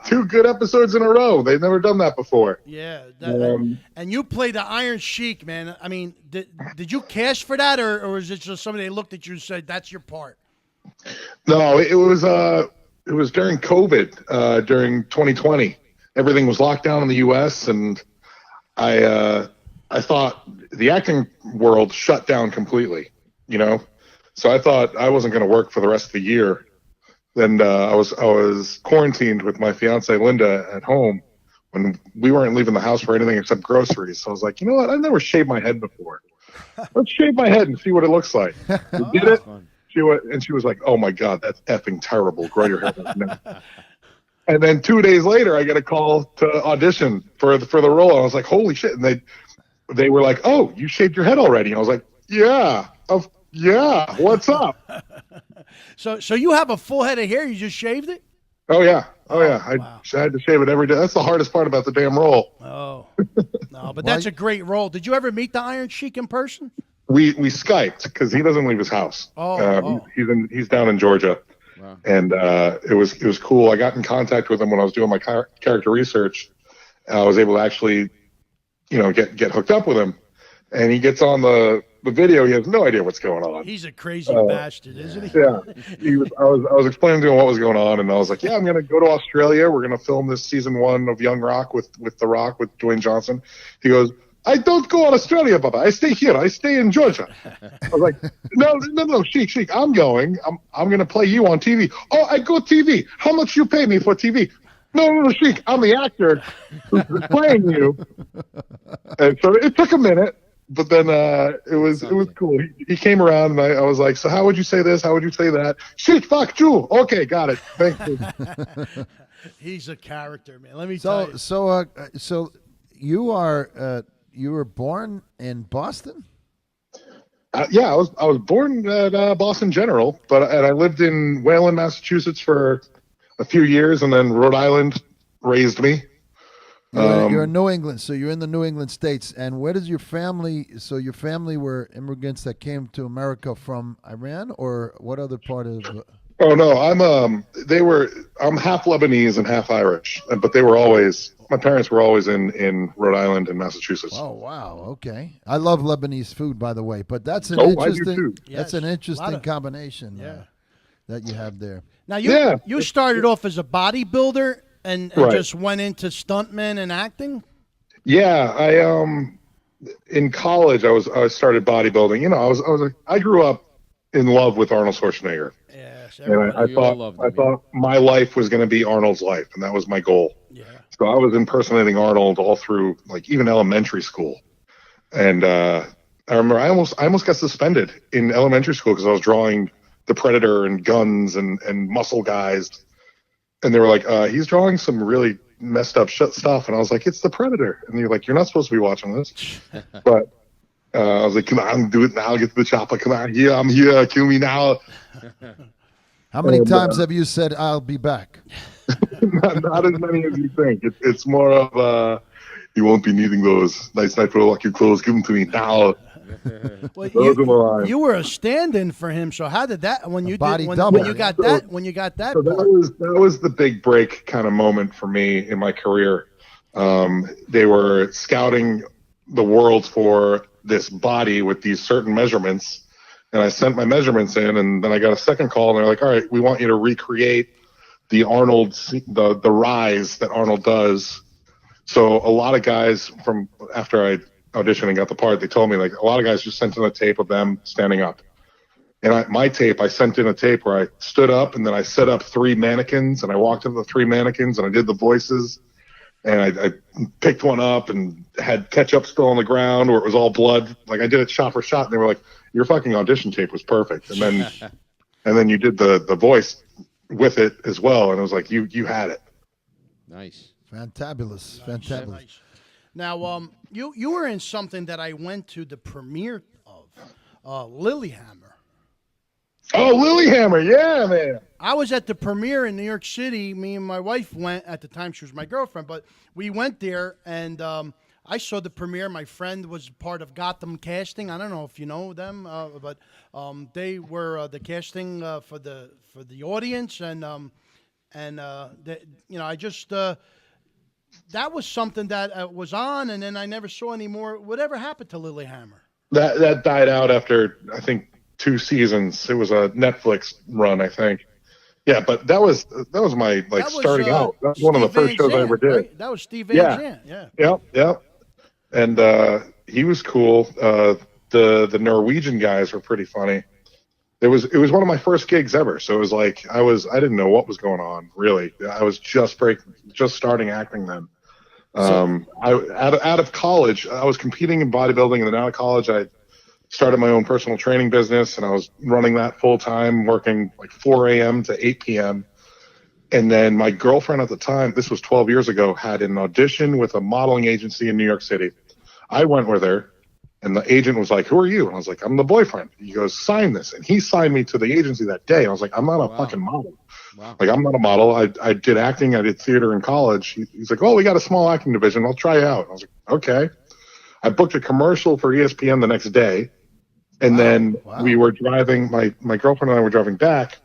two good episodes in a row. They've never done that before.
Yeah, and you play the Iron Sheik, man. I mean, did you cast for that, or is it just somebody looked at you and said that's your part?
No, it was during COVID, during 2020. Everything was locked down in the U.S. and I thought the acting world shut down completely. So I thought I wasn't going to work for the rest of the year. Then I was quarantined with my fiance Linda at home when we weren't leaving the house for anything except groceries. So I was like, you know what? I've never shaved my head before. Let's shave my head and see what it looks like. We did it. She was like, oh my God, that's effing terrible. Grow your hair back. And then 2 days later, I get a call to audition for the role. I was like, holy shit! And they were like, oh, you shaved your head already? And I was like, yeah, what's up?
So you have a full head of hair. You just shaved it?
Oh yeah. I had to shave it every day. That's the hardest part about the damn role.
Oh, no, but that's a great role. Did you ever meet the Iron Sheik in person?
We Skyped because he doesn't leave his house. He's down in Georgia, and it was cool. I got in contact with him when I was doing my character research. I was able to actually, get hooked up with him, and he gets on the video. He has no idea what's going on.
He's a crazy bastard, isn't he?
Yeah. I was explaining to him what was going on, and I was like, yeah, I'm going to go to Australia. We're going to film this season 1 of Young Rock with The Rock, with Dwayne Johnson. He goes, I don't go on Australia, Baba. I stay here. I stay in Georgia. I was like, no, Sheik, I'm going. I'm going to play you on TV. Oh, I go TV. How much you pay me for TV? No, Sheik, I'm the actor who's playing you. And so it took a minute. But then it was cool. He came around and I was like, so how would you say this? How would you say that? Shit, fuck you. Okay, got it. Thank you.
He's a character, man. Let me tell you.
So you were born in Boston?
Yeah, I was born at Boston General, and I lived in Wayland, Massachusetts for a few years, and then Rhode Island raised me.
You're in New England, so you're in the New England states. And where does your family? So your family were immigrants that came to America from Iran, or what other part of?
Oh no, I'm half Lebanese and half Irish, but my parents were always in Rhode Island and Massachusetts.
Oh wow, okay. I love Lebanese food, by the way, but that's an
I do
interesting.
too.
That's an interesting combination that you have there.
Now you started off as a bodybuilder and just went into stuntman and acting.
Yeah, in college I started bodybuilding. You know, I grew up in love with Arnold Schwarzenegger.
Yes,
and I thought my life was going to be Arnold's life, and that was my goal. Yeah. So I was impersonating Arnold all through, like, even elementary school. And I remember I almost got suspended in elementary school because I was drawing the Predator and guns and muscle guys, and they were like, "He's drawing some really messed up stuff," and I was like, "It's the Predator," and you're like, "You're not supposed to be watching this," but. I was like, "Come on, do it now. Get to the chopper. Come on, here, I'm here. Kill me now."
How many times have you said, "I'll be back"?
not as many as you think. It's more of, "You won't be needing those. Nice night for the lucky clothes. Give them to me now."
Well, you were a stand-in for him. So how did that when you got that?
So that was the big break kind of moment for me in my career. They were scouting the world for this body with these certain measurements, and I sent my measurements in, and then I got a second call, and they're like, "All right, we want you to recreate the Arnold, the rise that Arnold does." So a lot of guys from after I auditioned and got the part, they told me, like, a lot of guys just sent in a tape of them standing up, and I sent in a tape where I stood up, and then I set up 3 mannequins, and I walked into the 3 mannequins, and I did the voices. And I picked one up and had ketchup still on the ground where it was all blood. Like, I did it shot for shot, and they were like, "Your fucking audition tape was perfect." And then you did the voice with it as well, and it was like you had it.
Nice,
fantabulous.
Nice. Now, you were in something that I went to the premiere of, Lilyhammer.
Oh, Lilyhammer, yeah, man.
I was at the premiere in New York City. Me and my wife went. At the time, she was my girlfriend, but we went there, and I saw the premiere. My friend was part of Gotham Casting. I don't know if you know them, but they were the casting for the audience, and I just that was something that was on, and then I never saw any more. Whatever happened to Lilyhammer?
That died out after, I think, 2 seasons. It was a Netflix run, I think. Yeah, but that was my starting out. That was one of the first shows I ever did.
Right? That was Steve Van Zandt. Yeah.
Yep. And he was cool. The Norwegian guys were pretty funny. It was one of my first gigs ever. So it was like I didn't know what was going on, really. I was just starting acting then. Out of college, I was competing in bodybuilding, and then out of college, I started my own personal training business, and I was running that full time, working like 4 a.m. to 8 p.m. And then my girlfriend at the time, this was 12 years ago, had an audition with a modeling agency in New York City. I went with her, and the agent was like, "Who are you?" And I was like, "I'm the boyfriend." He goes, "Sign this." And he signed me to the agency that day. I was like, "I'm not a fucking model. Wow. Like, I'm not a model. I did acting. I did theater in college." He's like, "Oh, we got a small acting division. I'll try you out." I was like, "Okay." I booked a commercial for ESPN the next day. And then we were driving, my girlfriend and I were driving back,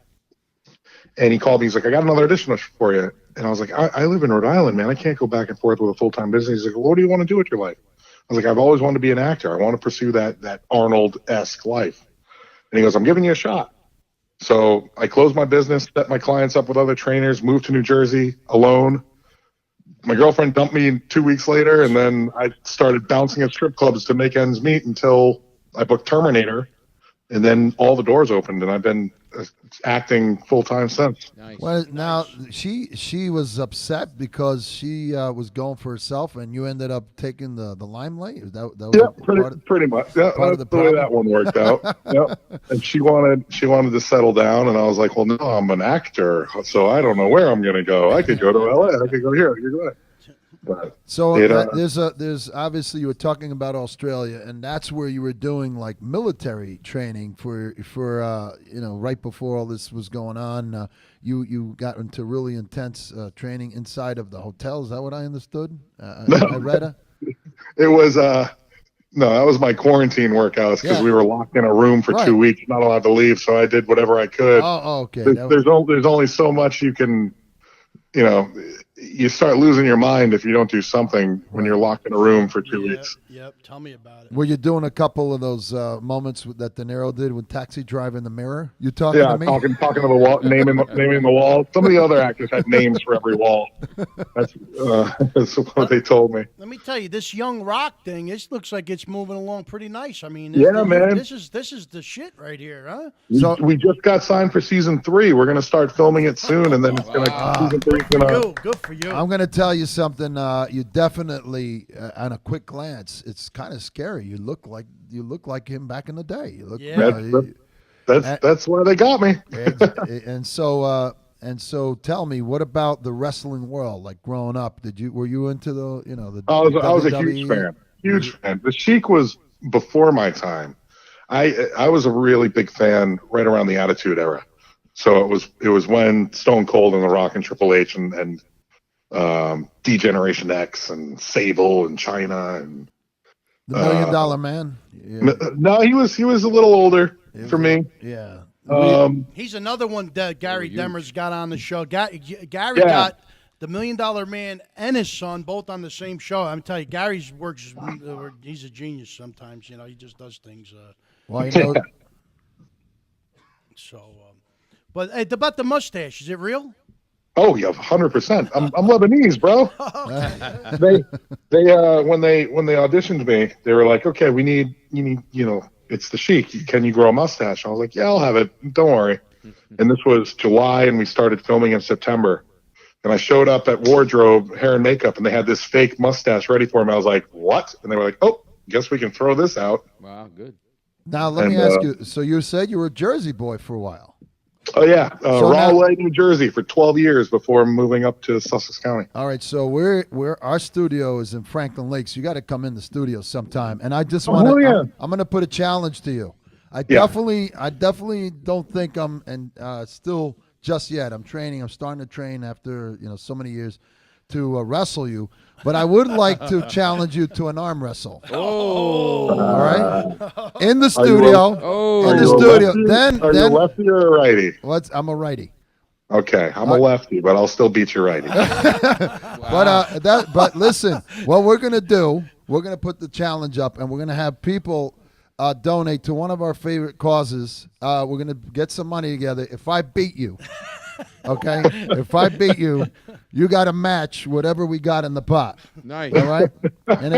and he called me. He's like, "I got another audition for you." And I was like, I live in Rhode Island, man. I can't go back and forth with a full-time business. He's like, "Well, what do you want to do with your life?" I was like, "I've always wanted to be an actor. I want to pursue that Arnold-esque life." And he goes, "I'm giving you a shot." So I closed my business, set my clients up with other trainers, moved to New Jersey alone. My girlfriend dumped me 2 weeks later, and then I started bouncing at strip clubs to make ends meet until I booked Terminator, and then all the doors opened, and I've been acting full time since.
Nice.
Well, now she was upset because she was going for herself, and you ended up taking the limelight. That was
pretty much. Yeah,
part
that's
of
the way that one worked out. Yep. And she wanted to settle down, and I was like, "Well, no, I'm an actor, so I don't know where I'm going to go. I could go to LA. I could go here. I could go there." But
So
it,
there's obviously you were talking about Australia, and that's where you were doing like military training for right before all this was going on. You got into really intense training inside of the hotel. Is that what I understood? I read it.
it was no, that was my quarantine workouts because we were locked in a room for 2 weeks, not allowed to leave. So I did whatever I could.
Oh, okay.
There's only so much you can, you start losing your mind if you don't do something when you're locked in a room for 2 weeks.
Yep, tell me about it.
Were you doing a couple of those moments that De Niro did with Taxi Driver in the mirror? You talking to me?
talking to the wall, naming the wall. Some of the other actors had names for every wall. That's what they told me.
Let me tell you, this young rock thing, this looks like it's moving along pretty nice. I mean,
man.
this is the shit right here, huh?
So we just got signed for season 3. We're gonna start filming it soon, and then it's season 3 is gonna.
Good for you.
I'm going to tell you something. You definitely, on a quick glance, it's kind of scary. You look like him back in the day. You look.
That's why they got me.
And so, tell me, what about the wrestling world? Like growing up, were you into the
I was a
WWE?
huge fan. Huge fan. The Sheik was before my time. I was a really big fan right around the Attitude Era. So it was when Stone Cold and The Rock and Triple H and D-Generation X and Sable and China and
the $1 Million Man. Yeah.
No, he was a little older for me.
Yeah.
He's another one that Gary Demers got on the show. Gary got the $1 Million Man and his son both on the same show. I'm telling you, Gary's works. He's a genius. Sometimes he just does things. But hey, about the mustache, is it real?
Oh yeah, 100%. I'm Lebanese, bro. They when they auditioned me, they were like, okay, you need it's the Sheik. Can you grow a mustache? I was like, yeah, I'll have it. Don't worry. And this was July, and we started filming in September. And I showed up at Wardrobe, hair and makeup, and they had this fake mustache ready for me. I was like, what? And they were like, oh, guess we can throw this out.
Wow, good.
Now let me ask you. So you said you were a Jersey boy for a while.
Oh yeah, Rahway, New Jersey, for 12 years before moving up to Sussex County.
All right, so our studio is in Franklin Lakes. You got to come in the studio sometime. And I just want to. I'm going to put a challenge to you. I definitely don't think I'm still just yet. I'm training. I'm starting to train after so many years to wrestle you. But I would like to challenge you to an arm wrestle.
Oh,
all right. In the studio. In the studio. Then
you a lefty or a righty?
I'm a righty.
Okay, I'm a lefty, but I'll still beat you righty.
But listen, what we're gonna do, we're gonna put the challenge up, and we're gonna have people donate to one of our favorite causes. We're gonna get some money together. If I beat you. Okay, if I beat you, you got to match whatever we got in the pot.
Nice.
All right. And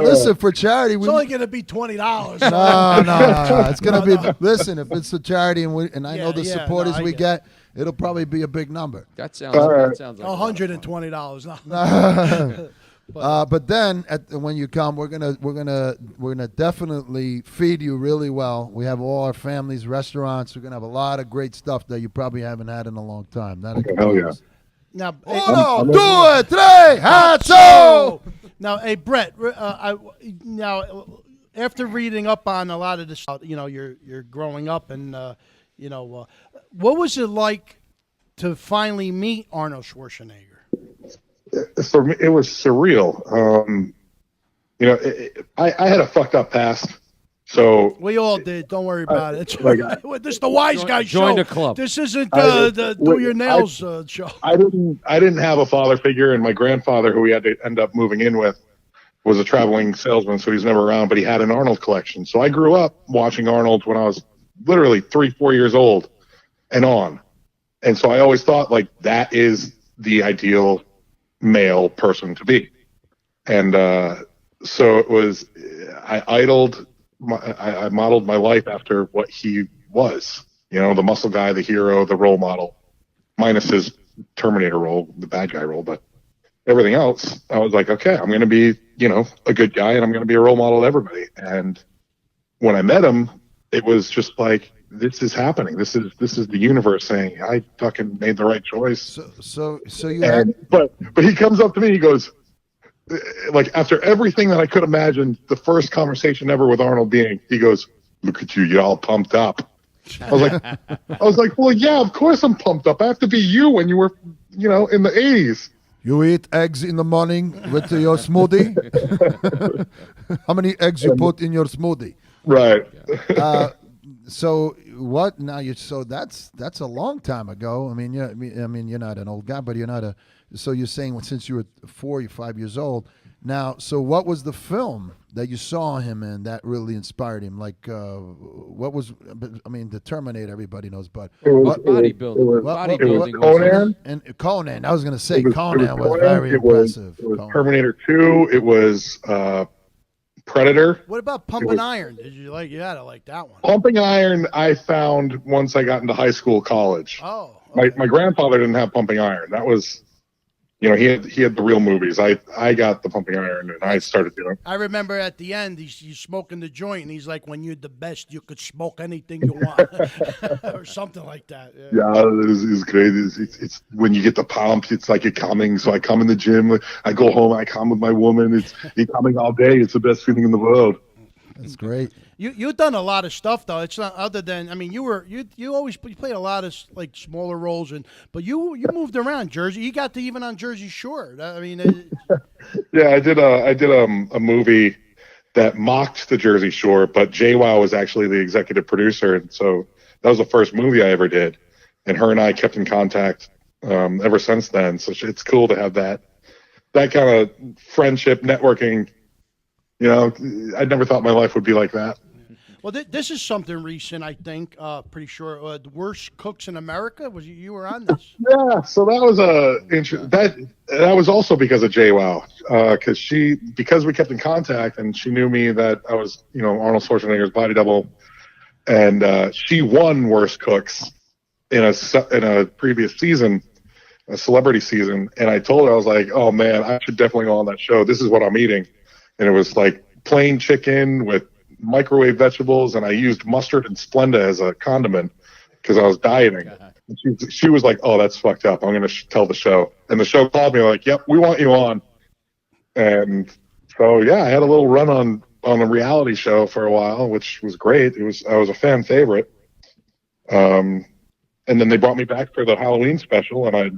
listen, for charity,
it's only going to be $20.
No. It's going to be. Listen, if it's a charity and I know the supporters we get, it'll probably be a big number.
That sounds like
$120.
But then when you come, we're gonna definitely feed you really well. We have all our family's restaurants. We're gonna have a lot of great stuff that you probably haven't had in a long time.
Hell yeah!
Now,
uno, due, tre, hacho.
Now, hey Brett, after reading up on a lot of this, you're growing up, and what was it like to finally meet Arnold Schwarzenegger?
For me, it was surreal. I had a fucked up past, so
we all did. Don't worry about it. This is the Wiseguyz show.
Join the club.
This isn't the do your nails show.
I didn't have a father figure, and my grandfather, who we had to end up moving in with, was a traveling salesman, so he's never around. But he had an Arnold collection, so I grew up watching Arnold when I was literally 3-4 years old and on, and so I always thought that is the ideal male person to be. And so it was, I modeled my life after what he was, the muscle guy, the hero, the role model, minus his Terminator role, the bad guy role. But everything else, I was like, okay, I'm going to be, a good guy, and I'm going to be a role model to everybody. And when I met him, it was just like, this is happening. This is the universe saying I fucking made the right choice.
So you had,
but he comes up to me. He goes, like, after everything that I could imagine, the first conversation ever with Arnold being, he goes, "Look at you, you're all pumped up." I was like, well, yeah, of course I'm pumped up. I have to be you when you were, in the 80s.
You eat eggs in the morning with your smoothie? How many eggs you put in your smoothie?
Right.
So what now? So that's a long time ago. I mean, you're not an old guy, but you're not a. So you're saying since you were 4 or 5 years old. Now, so what was the film that you saw him in that really inspired him? Like, what was? I mean, the Terminator, everybody knows, but
bodybuilding.
Conan.
And Conan. I was going to say
It was
Conan was
Conan,
very impressive.
It was Terminator 2. It was Predator.
What about Pumping Iron? Did you like? You had to like that one.
Pumping Iron, I found once I got into high school, college.
Oh.
My grandfather didn't have Pumping Iron. That was, he had the real movies. I got the Pumping Iron, and I started doing.
I remember at the end, he's smoking the joint, and he's like, "When you're the best, you could smoke anything you want," or something like that.
Yeah, it's great. It's when you get the pump, it's like you're coming. So I come in the gym. I go home. I come with my woman. It's coming all day. It's the best feeling in the world.
That's great.
You've done a lot of stuff though. It's not other than you always played a lot of like smaller roles but you moved around Jersey. You got to even on Jersey Shore. I mean,
yeah, I did a movie that mocked the Jersey Shore, but JWoww was actually the executive producer, and so that was the first movie I ever did. And her and I kept in contact ever since then. So it's cool to have that kind of friendship, networking. I never thought my life would be like that.
well, this is something recent. I think pretty sure the worst cooks in America was you were on this.
Yeah, so that was that was also because of JWoww, because we kept in contact and she knew me that I was Arnold Schwarzenegger's body double, and she won Worst Cooks in a previous season, a celebrity season, and I told her, I was like, oh man, I should definitely go on that show. This is what I'm eating, and it was like plain chicken with microwave vegetables, and I used mustard and Splenda as a condiment because I was dieting. And she was like, "Oh, that's fucked up. I'm going to tell the show." And the show called me like, "Yep, we want you on." And so yeah, I had a little run on a reality show for a while, which was great. I was a fan favorite. And then they brought me back for the Halloween special, and I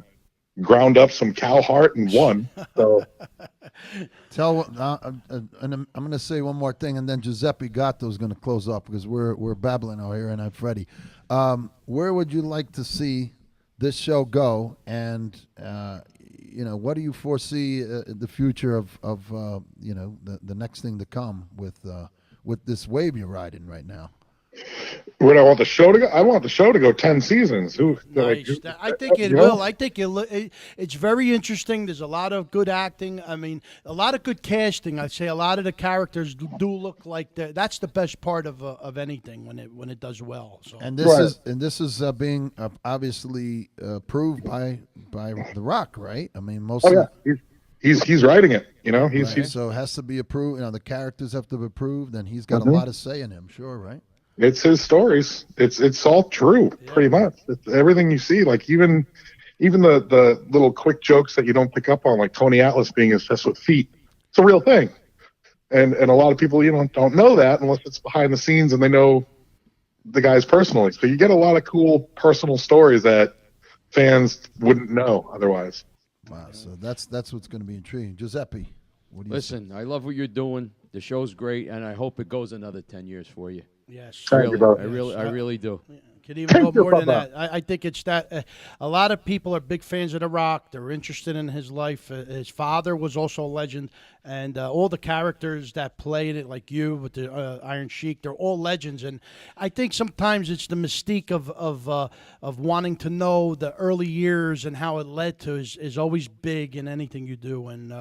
ground up some cow heart and won. So.
And I'm going to say one more thing, and then Giuseppe Gatto is going to close up because we're babbling out here, and I'm Freddie. Where would you like to see this show go, and what do you foresee the future of the next thing to come with this wave you're riding right now?
Would I want the show to go? I want the show to go 10 seasons.
Nice. I think it will. I think it's very interesting. There's a lot of good acting. I mean, a lot of good casting. I'd say a lot of the characters do look like that's the best part of anything when it does well. So.
And this is being obviously proved by The Rock, right? I mean, mostly.
Oh, yeah. He's writing it,
So it has to be approved. The characters have to be approved, and he's got a lot of say in him. Sure, right?
It's his stories. It's all true, pretty much. It's everything you see, like even the little quick jokes that you don't pick up on, like Tony Atlas being obsessed with feet. It's a real thing, and a lot of people don't know that unless it's behind the scenes and they know the guys personally. So you get a lot of cool personal stories that fans wouldn't know otherwise.
Wow, so that's what's going to be intriguing. Giuseppe, what do you
Listen, I love what you're doing. The show's great, and I hope it goes another 10 years for you.
Yes,
Thank you, brother.
I really do.
Could even go more than that. I think it's that a lot of people are big fans of The Rock. They're interested in his life. His father was also a legend, and all the characters that played it, like you with the Iron Sheik, they're all legends. And I think sometimes it's the mystique of wanting to know the early years and how it led to is always big in anything you do. And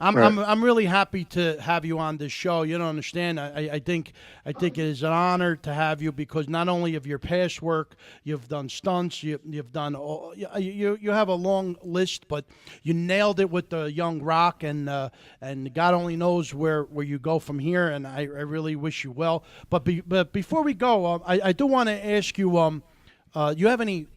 I'm really happy to have you on this show. You don't understand. I think it is an honor to have you because not only of your past work, you've done stunts, you've done you have a long list, but you nailed it with the young Rock and and God only knows where you go from here. And I really wish you well. But before we go, I do want to ask you. You have any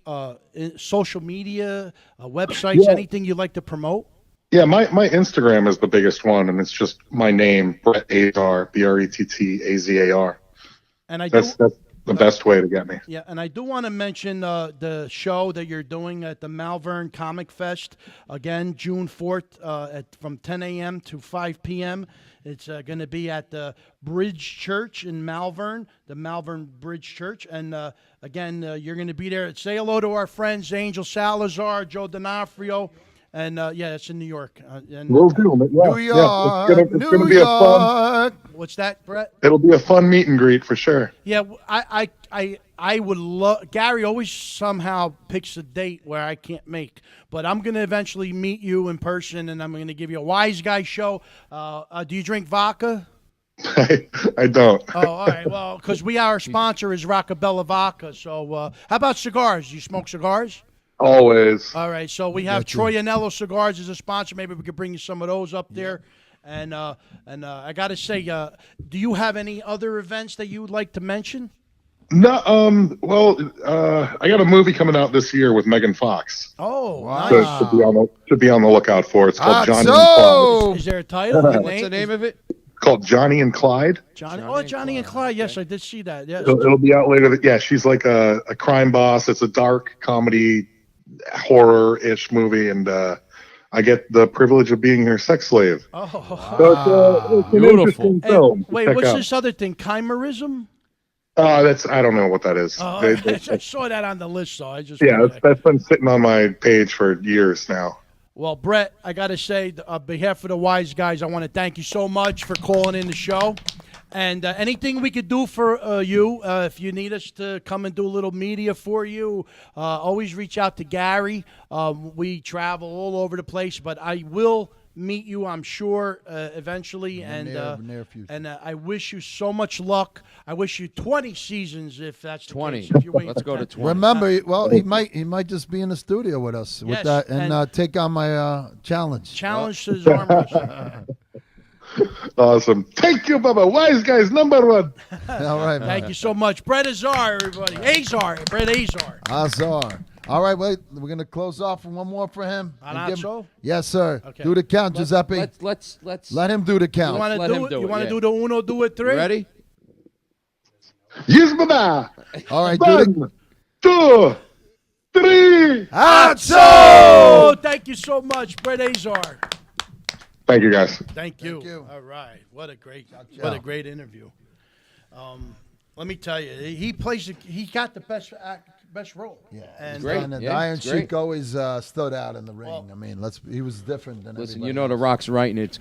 social media websites?
Yeah.
Anything you'd like to promote?
Yeah, my Instagram is the biggest one, and it's just my name, Brett Azar, BRETTAZAR.
And
That's the best way to get me.
Yeah, and I do want to mention the show that you're doing at the Malvern Comic Fest, again, June 4th from 10 a.m. to 5 p.m. It's going to be at the Bridge Church in Malvern, the Malvern Bridge Church. And, again, you're going to be there. Say hello to our friends, Angel Salazar, Joe D'Onofrio. And, yeah, it's in New York.
We'll do it. Yeah,
New York,
it's gonna be a fun.
What's that, Brett?
It'll be a fun meet and greet for sure.
Yeah, I would love. Gary always somehow picks a date where I can't make, but I'm going to eventually meet you in person, and I'm going to give you a Wiseguyz show. Do you drink vodka?
I don't.
Oh, all right. Well, because our sponsor is Rockabella Vodka. So, how about cigars? You smoke cigars?
Always.
All right, so we have Troy Anello Cigars as a sponsor. Maybe we could bring you some of those up there. And I got to say, do you have any other events that you would like to mention?
No. Well, I got a movie coming out this year with Megan Fox.
Oh,
So
nice.
should be on the lookout for. It's called Johnny and Clyde.
Is there a title?
What's the name of it?
Called Johnny and Clyde.
Johnny and Clyde. Yes, I did see that. Yes.
It'll be out later. Yeah, she's like a crime boss. It's a dark comedy, horror-ish movie, and I get the privilege of being her sex slave.
Oh,
so it's an
Beautiful.
interesting film.
Wait,
Check
what's
out.
this other thing? Chimerism?
I don't know what that is.
Oh, I saw that on the list, so I just
Yeah, that's been sitting on my page for years now.
Well, Brett, I got to say, on behalf of the Wiseguyz, I want to thank you so much for calling in the show. And anything we could do for you, if you need us to come and do a little media for you, always reach out to Gary. We travel all over the place, but I will meet you, I'm sure, eventually.
Near future.
And I wish you so much luck. I wish you 20 seasons, if that's the
20.
case. If you wait
Let's go to 20.
Remember, he might just be in the studio with us with
Yes,
that and take on my challenge.
Challenge to his arm wrestling.
Awesome. Thank you, Bubba. Wiseguyz #1.
All right, man.
Thank you so much. Brett Azar, everybody. Brett Azar.
Azar. All right, wait. We're gonna close off with one more for him.
On
And give him-
Nacho?
Yes, sir.
Okay.
Do the count, Giuseppe.
Let's
Let him do the count.
You want
Let
to
him
do it?
do
You
it,
want to
yeah.
do the uno, do it, three?
Ready?
Yes, Bubba.
All right, do the
1, 2, 3.
Oh, thank you so much, Brett Azar.
Thank you, guys.
Thank you.
Thank you.
All right. What a great interview. Let me tell you, he got the best role.
Yeah,
and
great.
And the
Yeah,
Iron
it's great.
Sheik always stood out in the ring. I mean, he was different than
Listen,
everybody
you know The
else.
Rock's right, and it's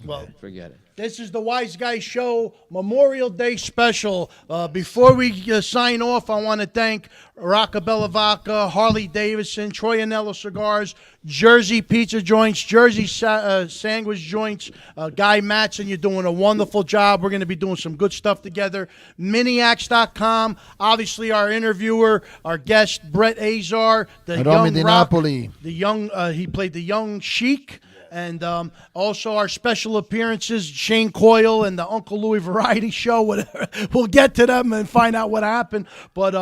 Well,
forget it.
This is the Wiseguyz Show Memorial Day special. Before we sign off, I want to thank Rockabella Vodka, Harley Davidson, Troy Anello Cigars, Jersey Pizza Joints, Jersey Sandwich Joints, Guy Matson. You're doing a wonderful job. We're going to be doing some good stuff together. Miniacs.com. Obviously, our interviewer, our guest, Brett Azar, the
Rome
young
di
rock,
Napoli.
the young. He played the young Sheik. And also our special appearances, Shane Coyle and the Uncle Louie Variety Show. Whatever. We'll get to them and find out what happened. But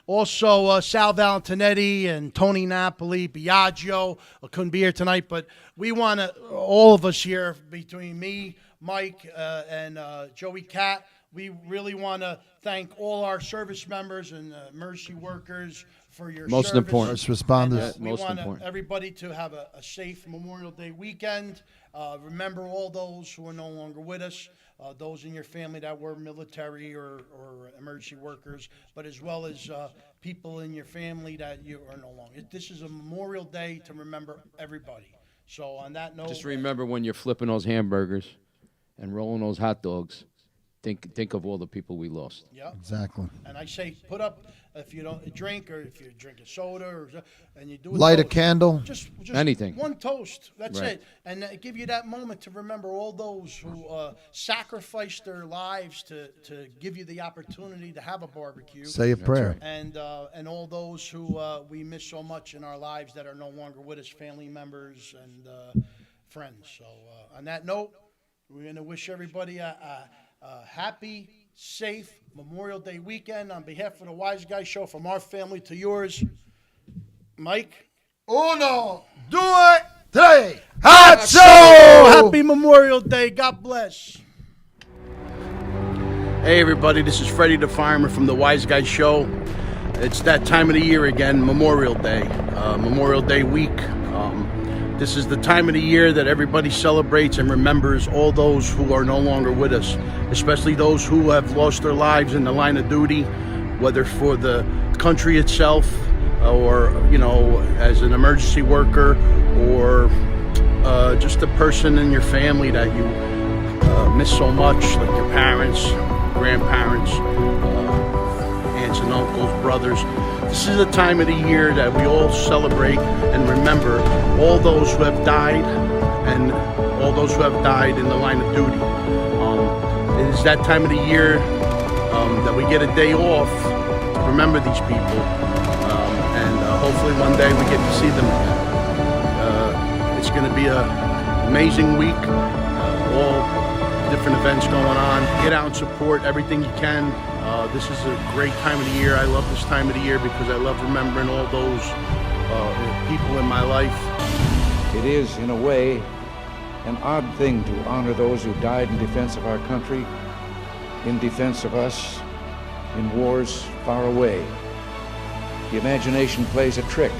also Sal Valentinetti and Tony Napoli, Biagio. Couldn't be here tonight, but we want to, all of us here, between me, Mike, and Joey Cat, we really want to thank all our service members and emergency workers for your
Most
service.
important.
First responders.
And, we
Most
want
important.
everybody to have a safe Memorial Day weekend. Remember all those who are no longer with us, those in your family that were military or emergency workers, but as well as people in your family that you are no longer. This is a Memorial Day to remember everybody. So on that note,
Just remember when you're flipping those hamburgers and rolling those hot dogs, think of all the people we lost.
yeah.
Exactly.
And I say, put up if you don't drink or if you're drinking soda and you do
Light a
toast.
candle.
Just
Anything.
One toast. That's
Right.
it. And give you that moment to remember all those who sacrificed their lives to give you the opportunity to have a barbecue.
Say a prayer.
And all those who we miss so much in our lives that are no longer with us, family members and friends. So on that note, we're going to wish everybody a happy, safe Memorial Day weekend on behalf of the Wiseguyz Show, from our family to yours. Mike?
Uno, due, tre.
Happy Memorial Day. God bless.
Hey everybody, this is Freddie the Fireman from the Wiseguyz Show. It's that time of the year again, Memorial Day, Memorial Day week. This is the time of the year that everybody celebrates and remembers all those who are no longer with us, especially those who have lost their lives in the line of duty, whether for the country itself or, you know, as an emergency worker, or just a person in your family that you miss so much, like your parents, grandparents, aunts and uncles, brothers. This is a time of the year that we all celebrate and remember all those who have died and all those who have died in the line of duty. It is that time of the year that we get a day off to remember these people, and hopefully one day we get to see them again. It's going to be an amazing week, all different events going on. Get out and support everything you can. This is a great time of the year. I love this time of the year because I love remembering all those people in my life.
It is, in a way, an odd thing to honor those who died in defense of our country, in defense of us, in wars far away. The imagination plays a trick.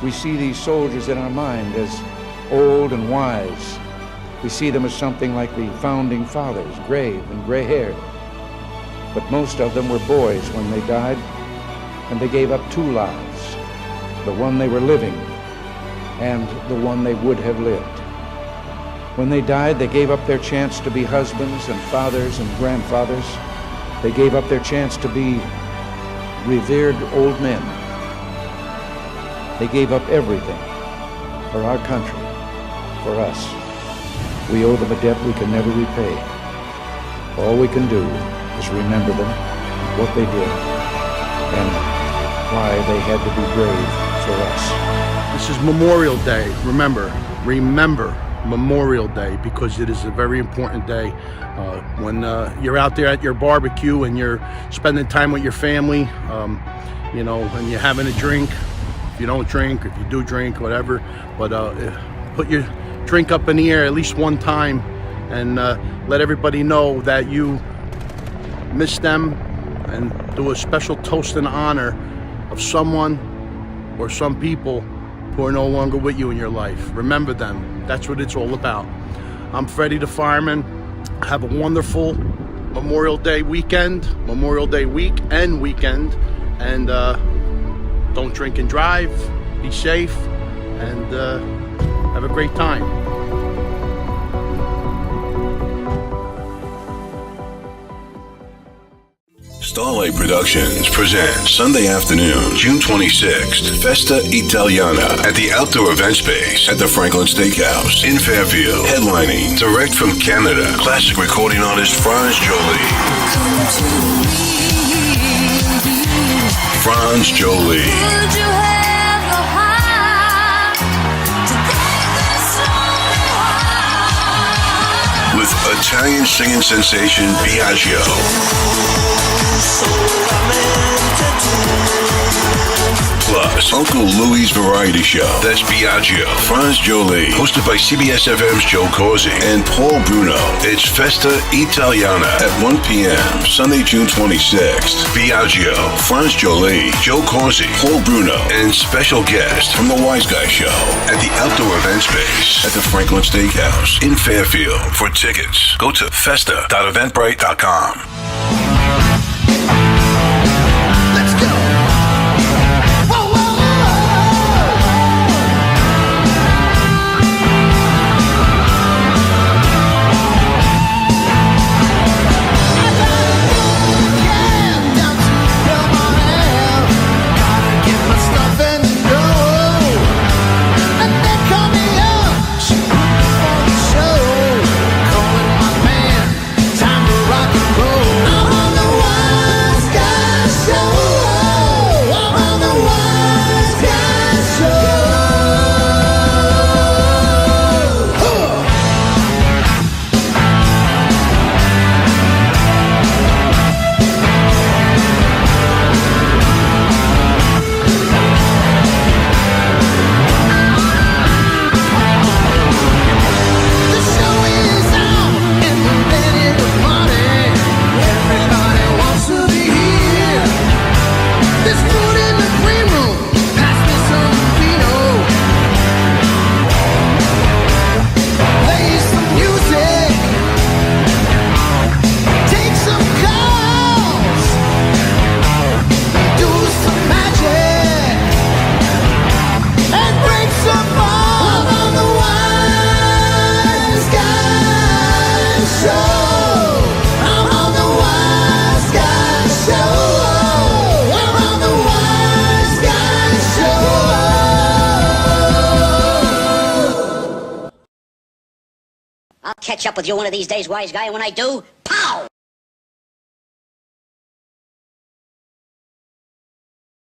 We see these soldiers in our mind as old and wise. We see them as something like the founding fathers, grave and gray-haired. But most of them were boys when they died, and they gave up two lives, the one they were living and the one they would have lived. When they died, they gave up their chance to be husbands and fathers and grandfathers. They gave up their chance to be revered old men. They gave up everything for our country, for us. We owe them a debt we can never repay. All we can do is remember them, what they did, and why they had to be brave for us.
This is Memorial Day. Remember Memorial Day, because it is a very important day. When you're out there at your barbecue and you're spending time with your family, you know, and you're having a drink. If you don't drink, if you do drink, whatever, but put your drink up in the air at least one time and let everybody know that you miss them, and do a special toast in honor of someone or some people who are no longer with you in your life. Remember them. That's what it's all about. I'm Freddie the Fireman. Have a wonderful Memorial Day weekend, Memorial Day week and weekend, and don't drink and drive. Be safe, and have a great time.
Starlight Productions presents Sunday afternoon, June 26th, Festa Italiana at the Outdoor Event Space at the Franklin Steakhouse in Fairfield. Headlining, direct from Canada, classic recording artist Franz Jolie. Franz Jolie. With Italian singing sensation Biagio. Plus, Uncle Louie's Variety Show. That's Biagio. Franz Jolie. Hosted by CBS FM's Joe Corsi and Paul Bruno. It's Festa Italiana at 1 p.m. Sunday, June 26th. Biagio, Franz Jolie, Joe Corsi, Paul Bruno, and special guest from the Wiseguyz Show at the Outdoor Event Space at the Franklin Steakhouse in Fairfield. For tickets, go to festa.eventbrite.com.
Rock and roll.
I'll catch up with you one of these days, wise guy, and when I do, pow!